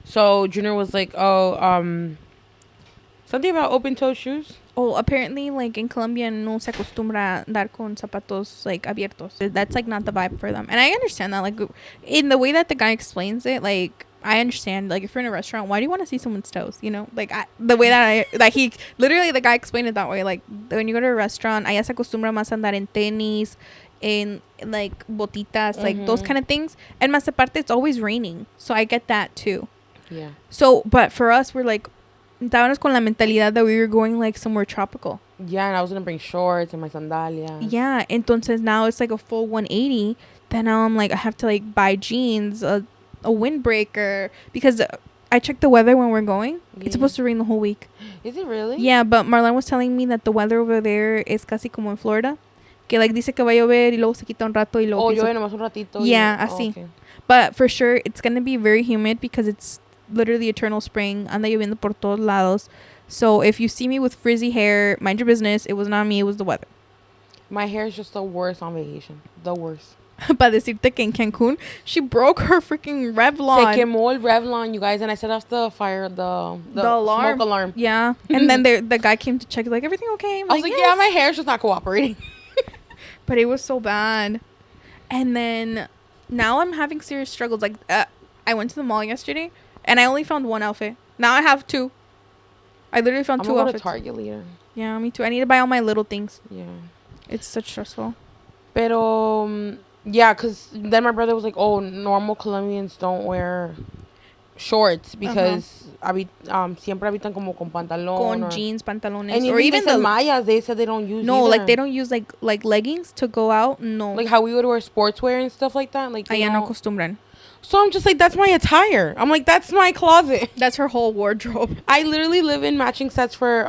So Junior was like, something about open-toe shoes. Oh, apparently, like, in Colombia, no se acostumbra dar con zapatos, like, abiertos. That's, like, not the vibe for them. And I understand that. Like, in the way that the guy explains it, like, I understand. Like, if you're in a restaurant, why do you want to see someone's toes? You know? Like, the way that he... Literally, the guy explained it that way. Like, when you go to a restaurant, allá se acostumbra más a andar en tenis, in, like, botitas, like, those kind of things. And más aparte, it's always raining. So I get that, too. Yeah. So, but for us, we're, like... Estábamos con la mentalidad that we were going like somewhere tropical. Yeah, and I was gonna bring shorts and my sandalias. Yeah, entonces now it's like a full 180. Then now I'm like, I have to like buy jeans, a windbreaker, because I checked the weather when we're going. Yeah. It's supposed to rain the whole week. Is it really? Yeah, but Marlene was telling me that the weather over there is casi como en Florida. Que like dice que va a llover y luego se quita un rato y luego... Oh, llueve nomás un ratito. Yeah, así. Okay. But for sure, it's gonna be very humid because it's literally eternal spring. Anda lloviendo por todos lados. So if you see me with frizzy hair, mind your business. It was not me. It was the weather. My hair is just the worst on vacation. The worst. Para decirte que en Cancun, she broke her freaking Se Revlon. quemó el Revlon, you guys, and I set off the fire, the alarm. smoke alarm. Yeah. And then the guy came to check, like, everything okay? I was like, yeah, my hair's just not cooperating. But it was so bad. And then now I'm having serious struggles. Like, I went to the mall yesterday, and I only found one outfit. Now I have two. I literally found two outfits. I'm going to Target later. Yeah, me too. I need to buy all my little things. Yeah. It's such stressful. Pero, yeah, because then my brother was like, oh, normal Colombians don't wear shorts because siempre habitan como con pantalón. Con jeans, pantalones. And or even the Mayas, they said they don't use no, either. like they don't use like leggings to go out. No. Like how we would wear sportswear and stuff like that. Like Allá no acostumbran. So I'm just like, that's my attire. I'm like, that's my closet. That's her whole wardrobe. I literally live in matching sets for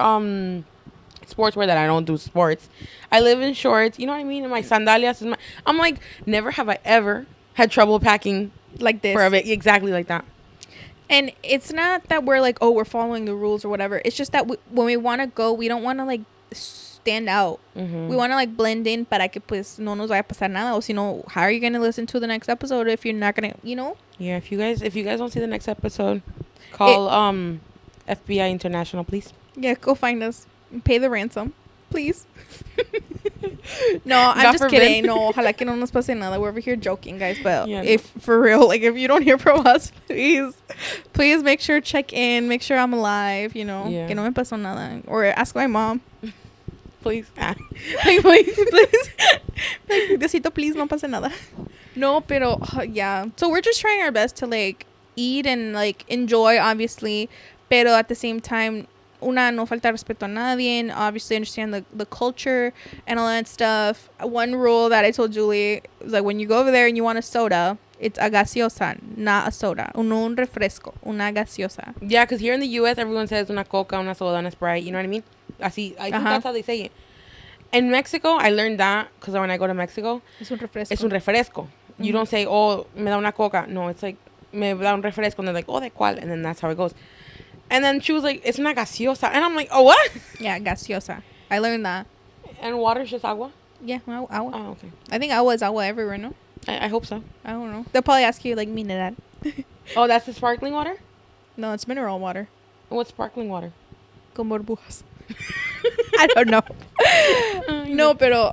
sportswear that I don't do sports. I live in shorts, you know what I mean? And my sandalias. I'm like, never have I ever had trouble packing like this. For a bit. Exactly like that. And it's not that we're like, oh, we're following the rules or whatever. It's just that when we want to go, we don't want to like stand out. Mm-hmm. We want to like blend in para que pues no nos vaya a pasar nada. O si no, how are you going to listen to the next episode if you're not going to, you know? Yeah, if you guys don't see the next episode, call FBI International, please. Yeah, go find us. Pay the ransom, please. No, I'm God just forbid. kidding. No, ojalá que no nos pase nada. We're over here joking, guys. But yeah, if for real, like if you don't hear from us, please make sure check in, make sure I'm alive. You know, que no me pasó nada, or ask my mom. Please, please. Diosito, please, no pase nada. No, pero yeah. So we're just trying our best to like eat and like enjoy, obviously, pero at the same time, no falta respeto a nadie, and obviously understand the culture and all that stuff. One rule that I told Julie was like, when you go over there and you want a soda, it's a gaseosa, not a soda. Un refresco, una gaseosa. Yeah, because here in the U.S., everyone says una Coca, una soda, una Sprite. You know what I mean? I think that's how they say it. In Mexico, I learned that because when I go to Mexico, es un refresco. Es un refresco. Mm-hmm. You don't say, oh, me da una Coca. No, it's like, me da un refresco. And they're like, oh, ¿de cuál? And then that's how it goes. And then she was like, it's una gaseosa. And I'm like, oh, what? Yeah, gaseosa. I learned that. And water's just agua? Yeah, agua. Oh, okay. I think agua is agua everywhere, no? I hope so. I don't know. They'll probably ask you, like, mineral. Oh, that's the sparkling water? No, it's mineral water. What's sparkling water? Con burbujas. I don't know. No, pero,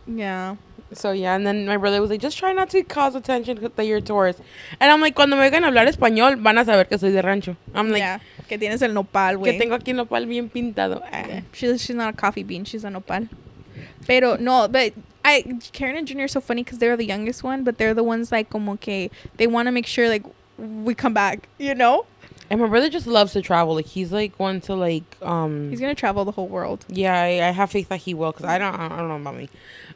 yeah. So, yeah, and then my brother was like, just try not to cause attention that you're a tourist. And I'm like, cuando me oigan hablar español, van a saber que soy de rancho. I'm like, yeah, que tienes el nopal, güey. Que tengo aquí el nopal bien pintado. Yeah. She's not a coffee bean, she's a nopal. Pero, no, but Karen and Junior are so funny because they're the youngest one, but they're the ones, like, como que they want to make sure, like, we come back, you know? And my brother just loves to travel. Like, he's, like, one to, like, He's going to travel the whole world. Yeah, I have faith that he will, because I don't know about me.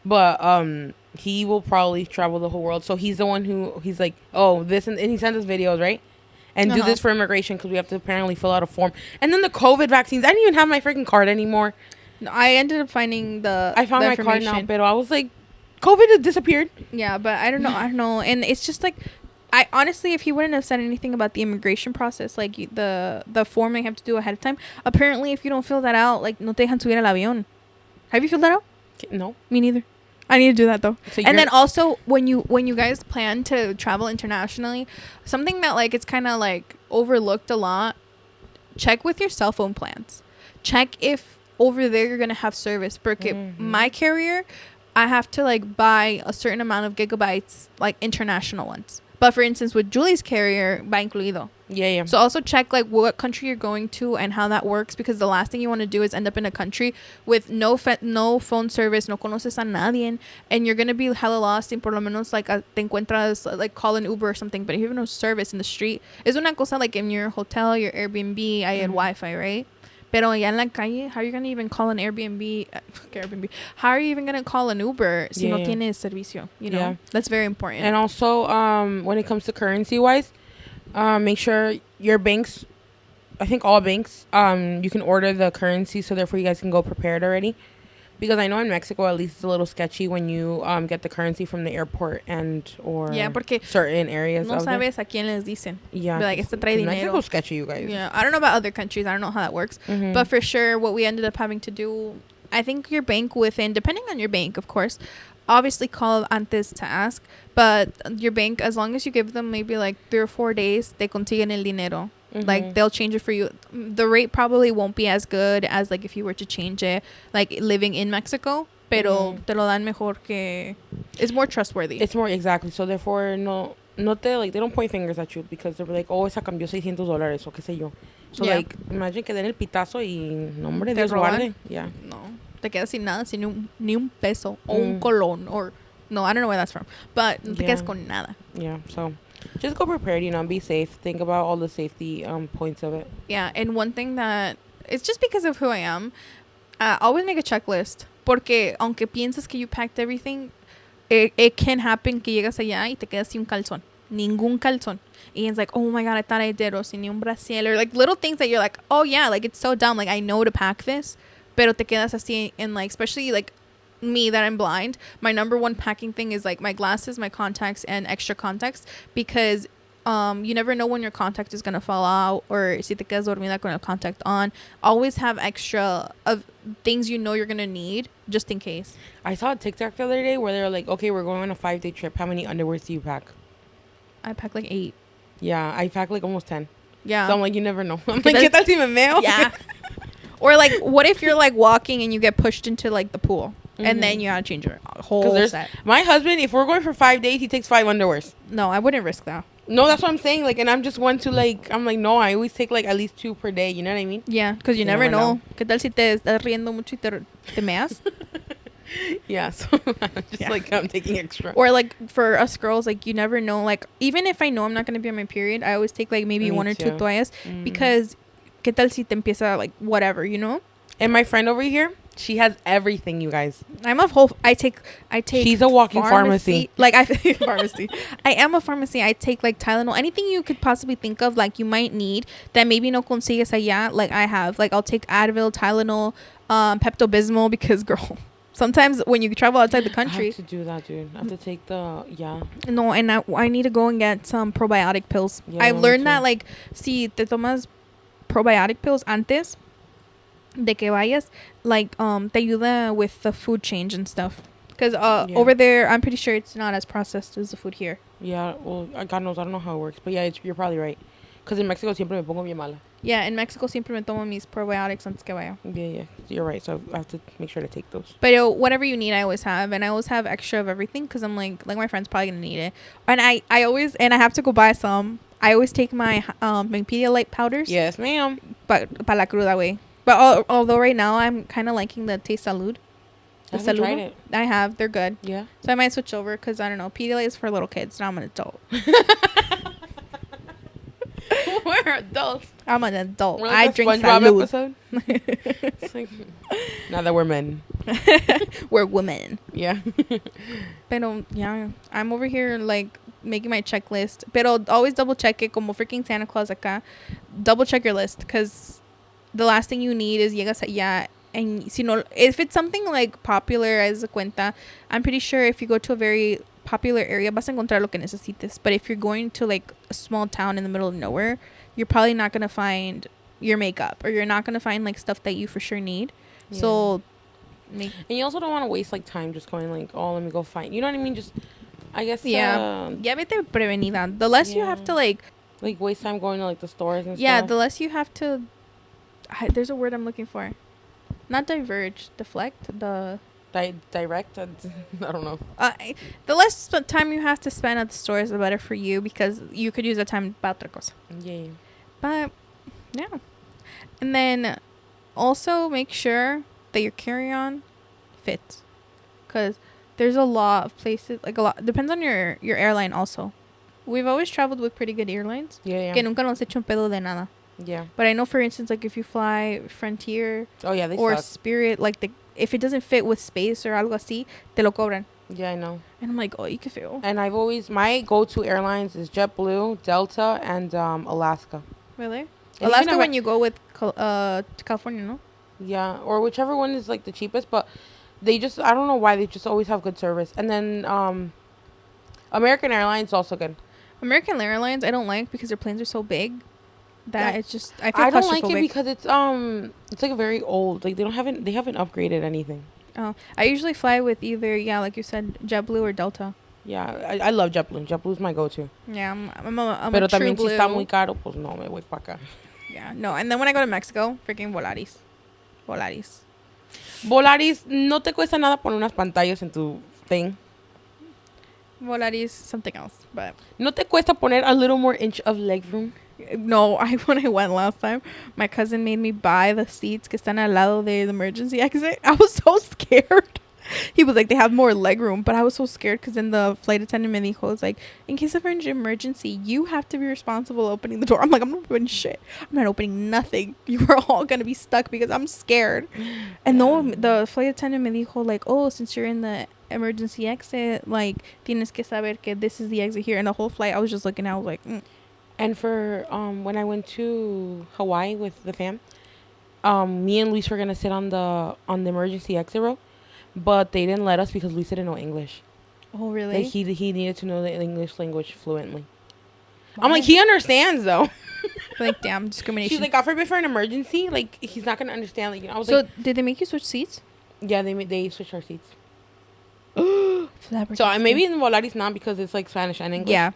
But, he will probably travel the whole world. So, he's the one he's like, oh, this, and he sends us videos, right? And do this for immigration, because we have to apparently fill out a form. And then the COVID vaccines. I didn't even have my freaking card anymore. No, I ended up finding I found my card now, but I was like, COVID has disappeared. Yeah, but I don't know. And it's just like, I honestly, if he wouldn't have said anything about the immigration process, like the form they have to do ahead of time, apparently if you don't fill that out, like, no te dejan subir al avión. Have you filled that out? No. Me neither. I need to do that though. So and then also when you guys plan to travel internationally, something that like it's kind of like overlooked a lot, check with your cell phone plans. Check if over there you're gonna have service. Porque my carrier, I have to like buy a certain amount of gigabytes, like international ones. But for instance, with Julie's carrier, va incluido. Yeah. So also check like what country you're going to and how that works, because the last thing you want to do is end up in a country with no phone service, no conoces a nadie, and you're gonna be hella lost. And por lo menos like te encuentras like call an Uber or something, but if you have no service in the street, es una cosa like in your hotel, your Airbnb, I had Wi-Fi, right? Pero allá en la calle, how are you going to even call an Airbnb? How are you even going to call an Uber si no tienes servicio? You know? Yeah. That's very important. And also, when it comes to currency-wise, make sure your banks, I think all banks, you can order the currency, so therefore you guys can go prepared already. Because I know in Mexico, at least it's a little sketchy when you get the currency from the airport or Yeah, porque certain areas no of there. sabes a quién les dicen. Yeah. Be like, este trae dinero. Mexico's sketchy, you guys. Yeah, I don't know about other countries. I don't know how that works. Mm-hmm. But for sure, what we ended up having to do, I think your bank within, depending on your bank, of course, obviously call antes to ask. But your bank, as long as you give them maybe like 3 or 4 days, they consiguen el dinero. Mm-hmm. Like, they'll change it for you. The rate probably won't be as good as like if you were to change it, like living in Mexico. Pero te lo dan mejor que... It's more trustworthy. It's more, exactly. So therefore, no te, like, they don't point fingers at you because they're like, oh, esa cambió $600 o qué sé yo. So, Yeah. like, imagine que den el pitazo y, no, hombre, Te Dios roban. guarde. Yeah. No. Te quedas sin nada, sin ni un peso o un colón. Or, no, I don't know where that's from. But no te quedas con nada. Yeah, so just go prepared, be safe. Think about all the safety points of it. Yeah, and one thing that... It's just because of who I am. Always make a checklist. Porque aunque piensas que you packed everything, it can happen que llegas allá y te quedas sin un calzón. Ningún calzón. And it's like, oh my God, I thought I did. Or sin ni un brasier. Or like little things that you're like, oh yeah, like it's so dumb. Like I know to pack this. Pero te quedas así. And like, especially like me that I'm blind, my number one packing thing is like my glasses, my contacts, and extra contacts. Because you never know when your contact is going to fall out, or si te quedas dormida con el contact on. Always have extra of things you know you're going to need just in case. I saw a TikTok the other day where they were like, okay, we're going on a 5-day trip. How many underwears do you pack? I pack like 8. Yeah, I pack like almost 10. Yeah. So I'm like, you never know. I'm like, ¿qué tal si me meo? Yeah. Or like, what if you're like walking and you get pushed into like the pool? And then you gotta change your whole set. My husband, if we're going for 5 days, he takes 5 underwears. No, I wouldn't risk that. No, that's what I'm saying. Like, and I'm just one to like, I'm like, no, I always take like at least 2 per day. You know what I mean? Yeah, because you never know. ¿Qué tal si te estás riendo mucho y te meas? Yeah, so just like I'm taking extra. Or like for us girls, like you never know. Like even if I know I'm not gonna be on my period, I always take like maybe 1 or 2 toallas because ¿qué tal si te empieza like whatever, you know? And my friend over here, she has everything, you guys. I'm a whole. I take. She's a walking pharmacy. Like pharmacy. I am a pharmacy. I take like Tylenol, anything you could possibly think of, like you might need that maybe no consigues allá. Like I have. Like I'll take Advil, Tylenol, Pepto-Bismol because girl, sometimes when you travel outside the country, I have to do that, dude. I have to take the No, and I need to go and get some probiotic pills. Yeah, I've learned that like si te tomas probiotic pills antes de que vayas, like te ayuda with the food change and stuff, because over there I'm pretty sure it's not as processed as the food here. Yeah, well, God knows, I don't know how it works, but yeah, you're probably right, because in Mexico siempre me pongo bien mala. Yeah, in Mexico siempre me tomo mis probiotics antes que vaya. Yeah, you're right, so I have to make sure to take those. But whatever you need, I always have, and I always have extra of everything, because I'm like my friend's probably gonna need it, and I always, and I have to go buy some. I always take my Pedialyte powders. Yes, ma'am. But para la cruda way. But although right now I'm kind of liking the Taste Salud. I haven't tried it. I have. They're good. Yeah. So I might switch over because I don't know. Pedialyte is for little kids. Now I'm an adult. We're adults. I'm an adult. We're like I drink SpongeBob Salud. It's like, now that we're men. We're women. Yeah. Pero yeah, I'm over here like making my checklist. Pero always double check it. Como freaking Santa Claus acá. Double check your list because the last thing you need is llegas allá. And si no, if it's something like popular as a cuenta, I'm pretty sure if you go to a very popular area, vas a encontrar lo que necesites. But if you're going to like a small town in the middle of nowhere, you're probably not going to find your makeup, or you're not going to find like stuff that you for sure need. Yeah. So and you also don't want to waste like time just going like, oh, let me go find, you know what I mean? Just, I guess. Ya vete prevenida. The less you have to like waste time going to like the stores and stuff. Yeah, the less you have to, there's a word I'm looking for. Not diverge, deflect, direct. I don't know. The less time you have to spend at the stores, the better for you, because you could use that time para otra cosa. Yeah. But yeah, and then also make sure that your carry-on fits, because there's a lot of places, like a lot depends on your airline also. We've always traveled with pretty good airlines. Yeah. Que nunca nos hecho un pedo de nada. Yeah. But I know, for instance, like if you fly Frontier, they or suck. Spirit, like if it doesn't fit with space or algo así, te lo cobran. Yeah, I know. And I'm like, oh, you can feel. And I've always, my go-to airlines is JetBlue, Delta, and Alaska. Really? And Alaska when you go with to California, no? Yeah, or whichever one is like the cheapest. But They just, I don't know why, they just always have good service. And then American Airlines also good. American Airlines I don't like because their planes are so big that Yeah. it's just I feel I don't like it claustrophobic. because it's like very old. Like they haven't upgraded anything. Oh, I usually fly with either like you said, JetBlue or Delta. Yeah, I love JetBlue. JetBlue's my go-to. Yeah, I'm a Pero true también blue. si está muy caro, pues no, me voy para acá. Yeah, no. And then when I go to Mexico, freaking Volaris. Volaris, no te cuesta nada poner unas pantallas en tu thing. Volaris, something else, but No te cuesta poner a little more inch of leg room. no. When I went last time, my cousin made me buy the seats que están al lado de the emergency exit. I was so scared. He was like, they have more leg room, but I was so scared because then the flight attendant me dijo, was like, in case of an emergency, you have to be responsible opening the door. I'm like, I'm not doing shit. I'm not opening nothing. You are all gonna be stuck because I'm scared. And no, the flight attendant me dijo, like, oh, since you're in the emergency exit, like, tienes que saber que this is the exit here. And the whole flight, I was just looking, I was like, And for when I went to Hawaii with the fam, me and Luis were gonna sit on the emergency exit row, but they didn't let us because Luis didn't know English. Oh, really? Like he needed to know the English language fluently. Wow. I'm like, he understands though. Like, damn, discrimination. She's like, God forbid for an emergency, like he's not gonna understand. Like, I was so like, did they make you switch seats? yeah, they switched our seats. So maybe in Volaris not because it's like Spanish and English. Yeah.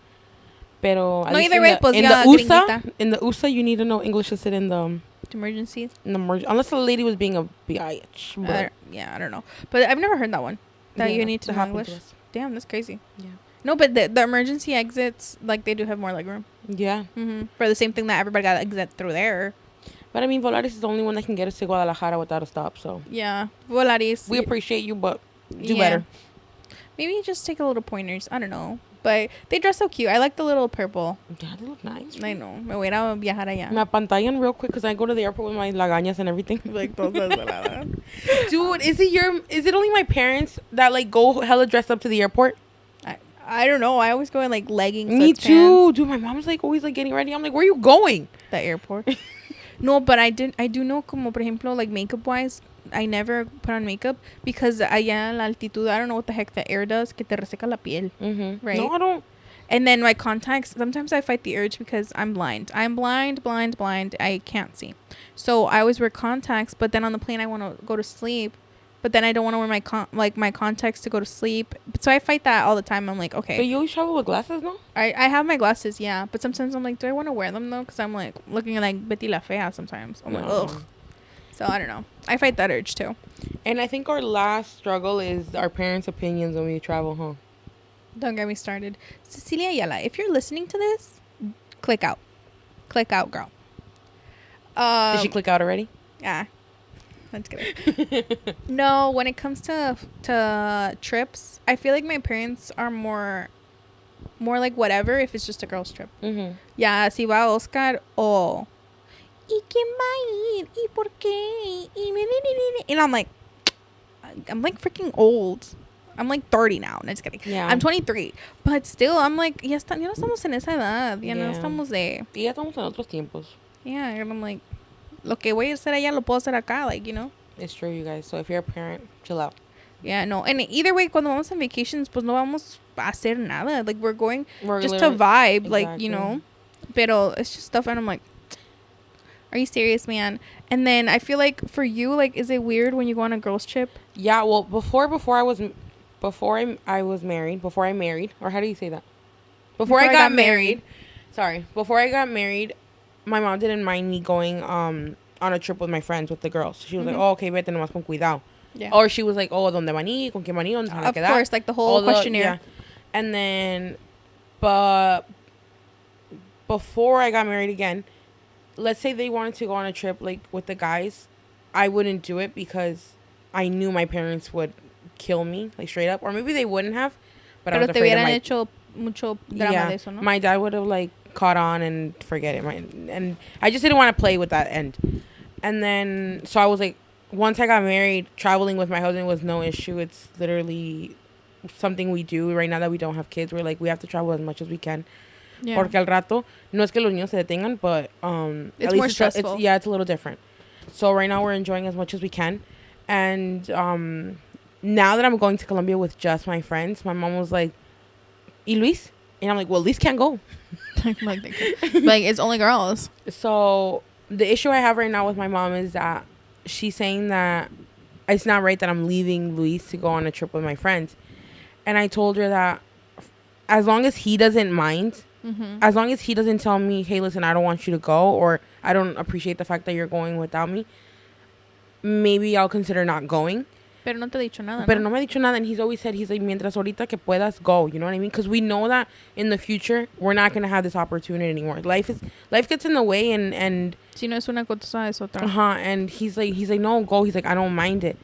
Pero No, either way, pues in ya, the USA, gringuita. in the USA, you need to know English to sit in the Emergencies? unless the lady was being a bitch. Yeah, I don't know. But I've never heard that one. That you need to know English. Damn, that's crazy. Yeah. No, but the emergency exits, like, they do have more leg room. Yeah. Mm-hmm. For the same thing that everybody got to exit through there. But I mean, Volaris is the only one that can get us to Guadalajara without a stop. So Yeah. Volaris. we appreciate you, but do better. Maybe just take a little pointers. I don't know. But they dress so cute. I like the little purple. Yeah, they look nice. I know. Me voy a ir a viajar allá. Me apantallan real quick because I go to the airport with my lagañas and everything. Like, dude, Is it only my parents that like go hella dressed up to the airport? I don't know. I always go in like leggings. Me sweatpants. too. Dude, my mom's like always like getting ready. I'm like, where are you going? The airport. No, but I do know, como por ejemplo, like makeup wise, I never put on makeup because allá la altitud, I don't know what the heck the air does, que te reseca la piel. Mm-hmm. Right? No, I don't. And then my contacts, sometimes I fight the urge because I'm blind. I'm blind. I can't see. So I always wear contacts, but then on the plane I want to go to sleep, but then I don't want to wear my contacts to go to sleep. So I fight that all the time. I'm like, okay. But you always travel with glasses, no? I have my glasses, yeah. But sometimes I'm like, do I want to wear them though? Because I'm like looking like Betty La Fea sometimes. I'm like, ugh. So I don't know. I fight that urge too. And I think our last struggle is our parents' opinions when we travel home. Don't get me started. Cecilia Ayala, if you're listening to this, click out. Click out, girl. Did she click out already? Yeah. That's good. No, when it comes to trips, I feel like my parents are more like whatever if it's just a girl's trip. Mm-hmm. Yeah, si va Oscar o... ¿Y quién va a ir? ¿Y por qué? And I'm like freaking old. I'm like 30 now. No, just kidding. Yeah. I'm 23. But still, I'm like, ya no estamos en esa edad. Ya no estamos de... Y ya estamos en otros tiempos. Yeah, and I'm like, lo que voy a hacer allá lo puedo hacer acá. Like, you know? It's true, you guys. So if you're a parent, chill out. Yeah, no. And either way, cuando vamos on vacations, pues no vamos a hacer nada. Like, we're going just to vibe. Exactly. Like, you know? Pero it's just stuff. And I'm like, are you serious, man? And then I feel like for you, like, is it weird when you go on a girls' trip? Yeah, well, before I married, or how do you say that? Before I got married. Sorry. Before I got married, my mom didn't mind me going on a trip with my friends, with the girls. She was like, oh, okay, vete nomás con cuidado. Yeah. Or she was like, oh, ¿dónde van a ir? ¿Con quién van a ir? ¿Dónde se van a quedar? Of course, like the whole questionnaire. Yeah. And then, but before I got married again, let's say they wanted to go on a trip like with the guys, I wouldn't do it because I knew my parents would kill me, like straight up. Or maybe they wouldn't have, but I was afraid of hecho mucho drama de eso, ¿no? My dad would have like caught on and forget it. And I just didn't want to play with that end. And then, so I was like, once I got married, traveling with my husband was no issue. It's literally something we do right now that we don't have kids. We're like, we have to travel as much as we can. Yeah. Porque al rato, no es que los niños se detengan, but it's more stressful. It's a little different. So right now we're enjoying as much as we can. And now that I'm going to Colombia with just my friends, my mom was like, "Y Luis?" And I'm like, "Well, Luis can't go." like it's only girls. So the issue I have right now with my mom is that she's saying that it's not right that I'm leaving Luis to go on a trip with my friends. And I told her that as long as he doesn't mind, as long as he doesn't tell me, hey, listen, I don't want you to go, or I don't appreciate the fact that you're going without me, maybe I'll consider not going. Pero no te ha dicho nada, Pero no me ha dicho nada. And he's always said, he's like, mientras ahorita que puedas, go. You know what I mean? Because we know that in the future, we're not going to have this opportunity anymore. Life gets in the way, and si no es una cosa, es otra. And he's like, no, go. He's like, I don't mind it.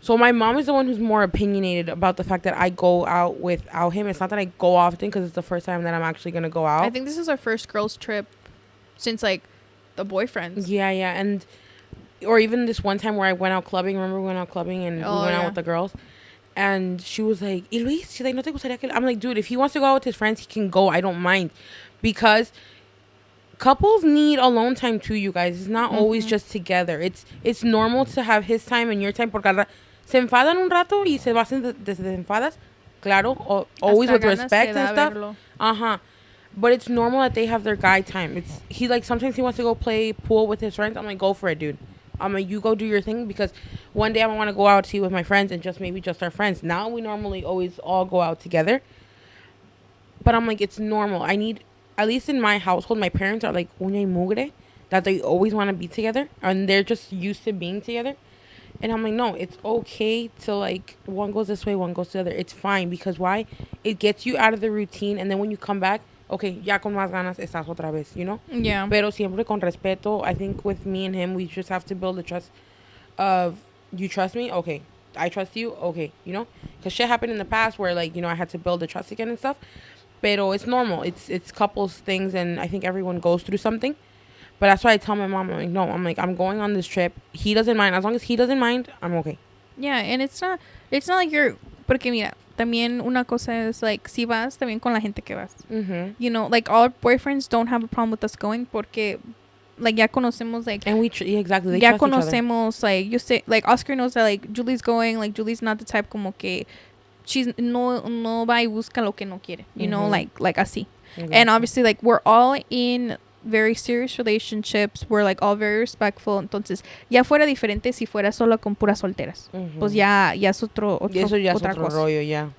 So my mom is the one who's more opinionated about the fact that I go out without him. It's not that I go often, because it's the first time that I'm actually going to go out. I think this is our first girls trip since, like, the boyfriends. Yeah. And... or even this one time where I went out clubbing. Remember we went out clubbing and we went out with the girls? And she was like, ¿Y Luis? She's like, ¿No te gustaría que...? I'm like, dude, if he wants to go out with his friends, he can go. I don't mind. Because couples need alone time too, you guys. It's not always just together. It's normal to have his time and your time. Porque se enfadan un rato y se desenfadas. Claro. Always with respect and stuff. But it's normal that they have their guy time. Sometimes he wants to go play pool with his friends. I'm like, go for it, dude. I'm like, you go do your thing, because one day I want to go out see with my friends and maybe just our friends. Now we normally always all go out together. But I'm like, it's normal. I need, at least in my household, my parents are like uña y mugre, that they always want to be together and they're just used to being together. And I'm like, no, it's okay to, like, one goes this way, one goes the other. It's fine, because why? It gets you out of the routine, and then when you come back, okay, ya con más ganas estás otra vez, you know? Yeah. Pero siempre con respeto. I think with me and him, we just have to build a trust of, you trust me? Okay. I trust you? Okay. You know? Because shit happened in the past where, like, you know, I had to build the trust again and stuff. Pero it's normal. It's couples things, and I think everyone goes through something. But that's why I tell my mom, I'm like, no, I'm going on this trip. He doesn't mind. As long as he doesn't mind, I'm okay. Yeah, and it's not like you're... Porque mira, también una cosa es, like, si vas, también con la gente que vas. You know, like, all our boyfriends don't have a problem with us going porque, like, ya conocemos, like... And exactly. They ya trust conocemos, like, you say... Like, Oscar knows that, like, Julie's going. Like, Julie's not the type como que... She's no va y busca lo que no quiere. You know, like así. Exactly. And obviously, like, we're all in very serious relationships. We're, like, all very respectful. Entonces, ya fuera diferente si fuera solo con puras solteras. Pues ya es otro y eso ya otra es otro cosa. rollo, ya.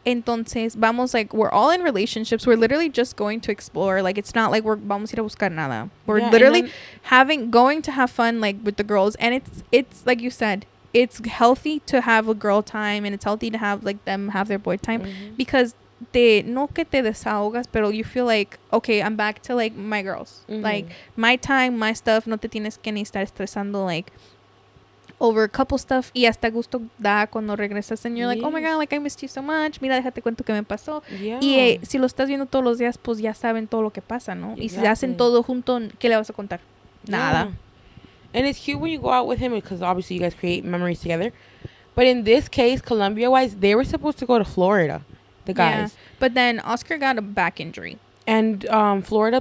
Entonces, vamos, like, we're all in relationships. We're literally just going to explore. Like, it's not like vamos a ir a buscar nada. We're literally going to have fun, like, with the girls. And it's like you said, it's healthy to have a girl time, and it's healthy to have, like, them have their boy time, because no que te desahogas, pero you feel like, okay, I'm back to, like, my girls. Like, my time, my stuff. No te tienes que ni estar estresando, like, over couple stuff. Y hasta gusto da cuando regresas and you're like, oh my God, like, I missed you so much. Mira, déjate cuento que me pasó. Y si lo estás viendo todos los días, pues ya saben todo lo que pasa, ¿no? Exactly. Y si hacen todo junto, ¿qué le vas a contar? Nada. And it's cute when you go out with him, because obviously you guys create memories together. But in this case, Colombia-wise, they were supposed to go to Florida, the guys. Yeah, but then Oscar got a back injury. And Florida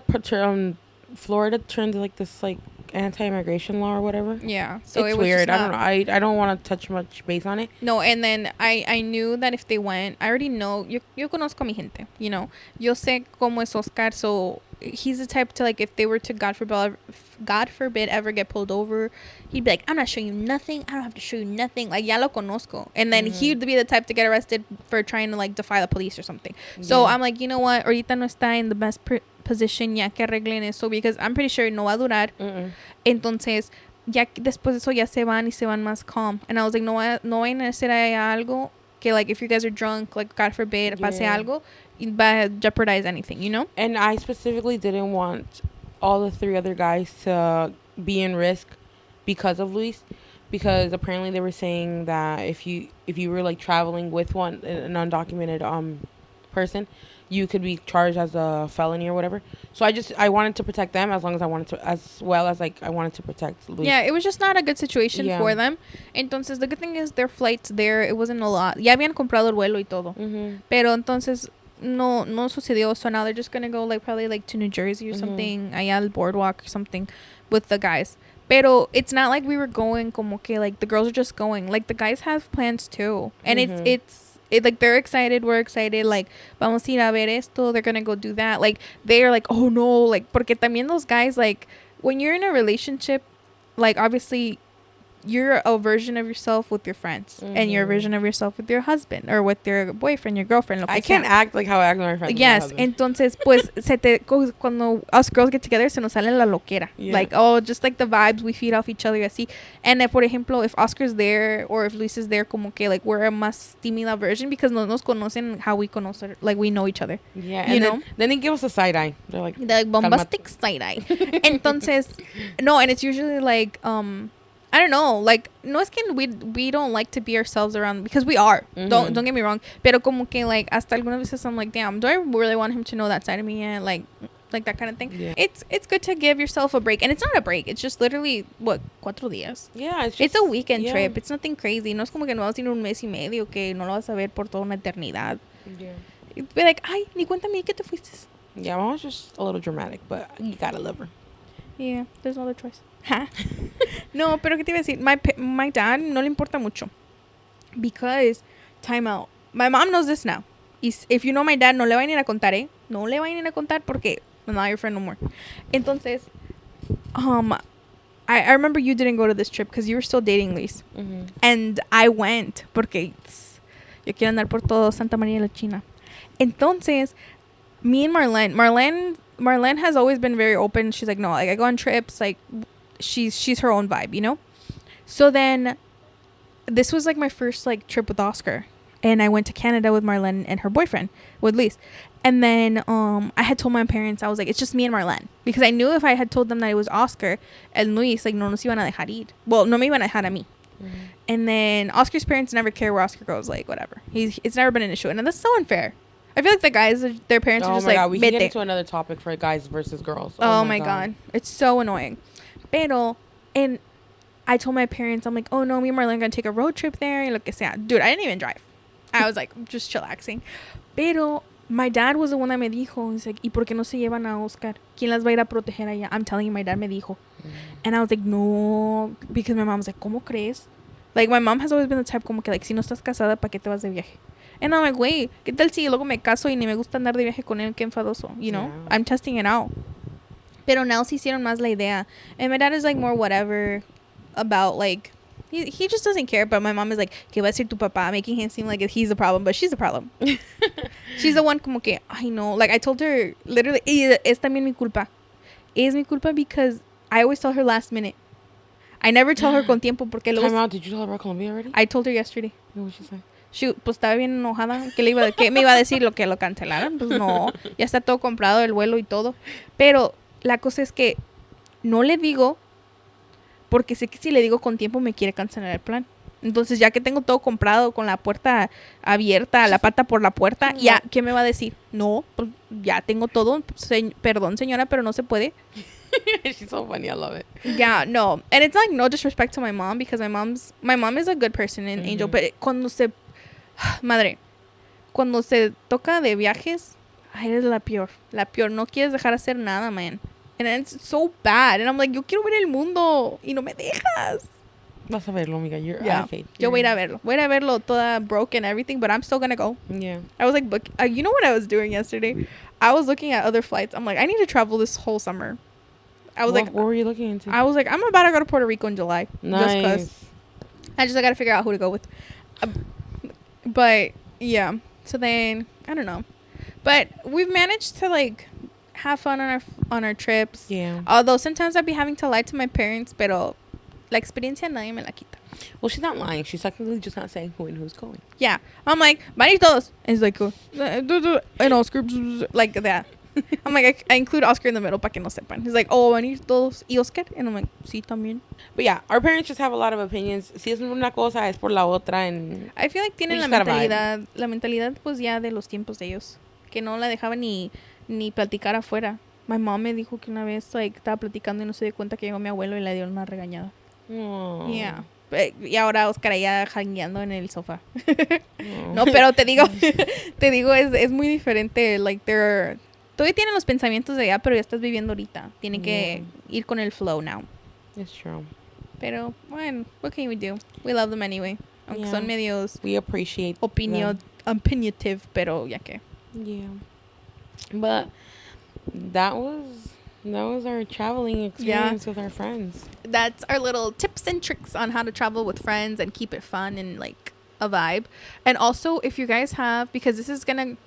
turned like this, like, anti-immigration law or whatever. Yeah, so it's it was weird. I don't know. I don't want to touch much base on it. No, and then I knew that if they went, I already know. Yo conozco a mi gente. You know, yo sé cómo es Oscar. So he's the type to, like, if they were to God forbid ever get pulled over, he'd be like, I'm not showing you nothing. I don't have to show you nothing. Like, ya lo conozco. And then he'd be the type to get arrested for trying to, like, defy the police or something. So I'm like, you know what? Ahorita no está in the best position ya que arreglen eso, because I'm pretty sure no va a durar. Entonces, ya después de eso ya se van más calm. And I was like, no vayan a hacer algo que, like, if you guys are drunk, like, God forbid, pase algo, va a jeopardize anything, you know? And I specifically didn't want all the 3 other guys to be in risk because of Luis, because apparently they were saying that if you were, like, traveling with an undocumented person, you could be charged as a felony or whatever. So I wanted to protect them as well as like I wanted to protect Luis. Yeah, it was just not a good situation for them. Entonces, the good thing is their flights there, it wasn't a lot. Ya habían comprado el vuelo y todo. Pero entonces no sucedió. So now they're just gonna go, like, probably, like, to New Jersey or something, allá al boardwalk or something with the guys. Pero it's not like we were going como que like the girls are just going. Like the guys have plans too. And it's like they're excited, we're excited, like vamos a ir a ver esto, they're gonna go do that. Like they're like, oh no, like porque también those guys, like when you're in a relationship, like obviously you're a version of yourself with your friends, and you're a version of yourself with your husband or with your boyfriend, your girlfriend. Lo que I can't act like how I act with my friends. Yes, entonces pues cuando us girls get together se nos sale la loquera. Yeah. Like, oh, just like the vibes, we feed off each other así. And por ejemplo, if Oscar's there or if Luis is there, como que like we're a más tímida version because no nos conocen how we conocer, like we know each other. Yeah, you know. Then they give us a side eye. They're like bombastic side eye. Entonces, no, and it's usually like I don't know, like, no es que we don't like to be ourselves around, because we are. Don't get me wrong. Pero como que, like, hasta algunas veces I'm like, damn, do I really want him to know that side of me? And, like that kind of thing. Yeah. It's good to give yourself a break. And it's not a break. It's just literally, what, 4 días? Yeah. It's a weekend trip. It's nothing crazy. No es como que no vas a ir un mes y medio, que no lo vas a ver por toda una eternidad. Yeah. Be like, ay, ni cuéntame que te fuiste. Yeah, my mom's just a little dramatic, but you gotta love her. Yeah, there's no other choice. No, pero ¿qué te iba a decir? My dad no le importa mucho. Because, time out. My mom knows this now. If you know my dad, no le vayan a ir a contar, ¿eh? No le vayan a ir a contar porque I'm not your friend no more. Entonces, I remember you didn't go to this trip because you were still dating Luis. And I went porque yo quiero andar por todo Santa María la China. Entonces, me and Marlene has always been very open. She's like, no, like I go on trips, like she's her own vibe, you know? So then this was like my first like trip with Oscar, and I went to Canada with Marlene and her boyfriend, with Luis. And then I had told my parents, I was like, it's just me and Marlene, because I knew if I had told them that it was Oscar and Luis, like no nos iban a dejar ir. Well, no me iban a dejar a mí. And then Oscar's parents never care where Oscar goes, like whatever. It's never been an issue, and that's so unfair. I feel like the guys, their parents are just like, we can get into another topic for guys versus girls. Oh my god. It's so annoying. Pero, and I told my parents, I'm like, oh no, me and Marlene are gonna take a road trip there, and lo que sea. Dude, I didn't even drive. I was like, just chillaxing. Pero, my dad was the one that me dijo, he's like, ¿y por qué no se llevan a Oscar? ¿Quién las va a ir a proteger allá? I'm telling you, my dad me dijo. And I was like, no, because my mom was like, ¿cómo crees? Like, my mom has always been the type como que, like, si no estás casada, ¿para qué te vas de viaje? And I'm like, wait, ¿qué tal si luego me caso y ni me gusta andar de viaje con él? Qué enfadoso, you know? Yeah. I'm testing it out. Pero now se hicieron más la idea. And my dad is like more whatever about like, he just doesn't care. But my mom is like, ¿qué va a decir tu papá? Making him seem like he's the problem, but she's the problem. She's the one como que, I know. Like I told her, literally, es también mi culpa. Es mi culpa because I always tell her last minute. I never tell her con tiempo porque luego... Time out, did you tell her about Colombia already? I told her yesterday. What did she say? Pues estaba bien enojada. ¿Qué me iba a decir? ¿Lo que lo cancelaron? Pues no, ya está todo comprado, el vuelo y todo. Pero la cosa es que no le digo porque sé que si le digo con tiempo me quiere cancelar el plan. Entonces ya que tengo todo comprado con la puerta abierta, la pata por la puerta, ya, ¿qué me va a decir? No, pues ya tengo todo. Perdón, señora, pero no se puede. She's so funny. I love it. Yeah, no. And it's like no disrespect to my mom because my mom is a good person and angel. But cuando se... Madre, cuando se toca de viajes, eres la peor. La peor. No quieres dejar hacer nada, man. And it's so bad. And I'm like, yo quiero ver el mundo y no me dejas. Vas a verlo, amiga. Yeah. Yo voy a ir a verlo. Voy a ir a verlo toda broke and everything, but I'm still gonna go. Yeah. I was like, you know what I was doing yesterday? I was looking at other flights. I'm like, I need to travel this whole summer. I was like, what were you looking into? I was like, I'm about to go to Puerto Rico in July. Nice. I gotta figure out who to go with. But yeah, so then I don't know, but we've managed to like have fun on our trips. Yeah. Although sometimes I'd be having to lie to my parents, pero la experiencia nadie me la quita. Well, she's not lying. She's technically just not saying who and who's going. Yeah, I'm like, van a ir todos. And it's like, and Oscar, like that. I'm like, I include Oscar in the middle para que no sepan. He's like, oh, van a ir todos y Oscar, and I'm like, sí, también. But yeah, our parents just have a lot of opinions. Si es una cosa, es por la otra. And I feel like tienen la mentalidad pues ya de los tiempos de ellos, que no la dejaban ni platicar afuera. My mom me dijo que una vez like estaba platicando y no se dio cuenta que llegó mi abuelo y le dio una regañada. Oh. Yeah. Y ahora Oscar allá jangueando en el sofá. No, pero te digo es muy diferente. Like Mm. todavía tienen los pensamientos de allá, pero ya estás viviendo ahorita. Tienen que ir con el flow now. It's true. Pero, bueno, what can we do? We love them anyway. Aunque son medios we appreciate opinionative, pero ya que. Yeah. But that was our traveling experience with our friends. That's our little tips and tricks on how to travel with friends and keep it fun and like a vibe. And also, if you guys have, because this is gonna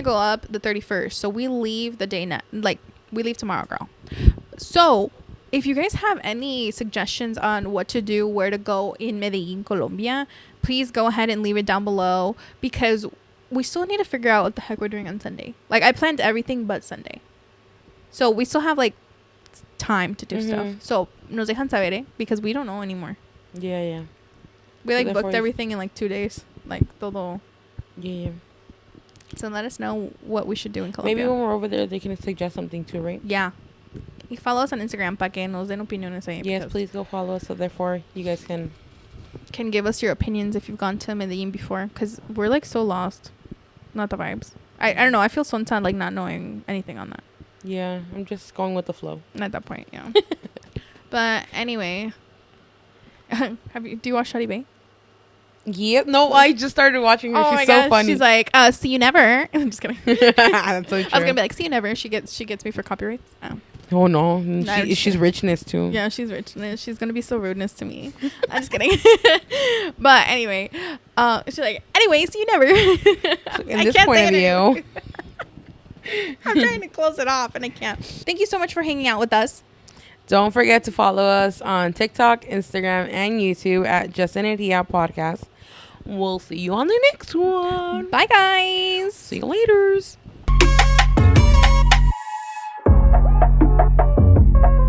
go up the 31st, so we leave the day we leave tomorrow, girl. So if you guys have any suggestions on what to do, where to go in Medellin, Colombia, please go ahead and leave it down below, because we still need to figure out what the heck we're doing on Sunday. Like, I planned everything but Sunday, so we still have like time to do stuff. So nos dejan saber, because we don't know anymore. Yeah. We like booked everything in like 2 days, like todo. Yeah. So let us know what we should do in Colombia. Maybe when we're over there, they can suggest something too, right? Yeah. You follow us on Instagram para que nos den opiniones ahí. Yes, please go follow us, so therefore you guys can give us your opinions if you've gone to Medellin before, because we're like so lost. Not the vibes. I don't know. I feel so sad like not knowing anything on that. Yeah, I'm just going with the flow. At that point, yeah. But anyway, do you watch Shawty Bay? Yeah, no, I just started watching her. Oh, She's so funny. She's like, see you never. I'm just kidding. That's so true. I was gonna be like, see you never. She gets me for copyrights. Oh no, she's richness too. Yeah, she's richness. She's gonna be so rudeness to me. I'm just kidding. But anyway, she's like, anyway, see you never. In this point of view, I'm trying to close it off and I can't. Thank you so much for hanging out with us. Don't forget to follow us on TikTok, Instagram, and YouTube at Just an Idea Podcast. We'll see you on the next one. Bye, guys. See you later.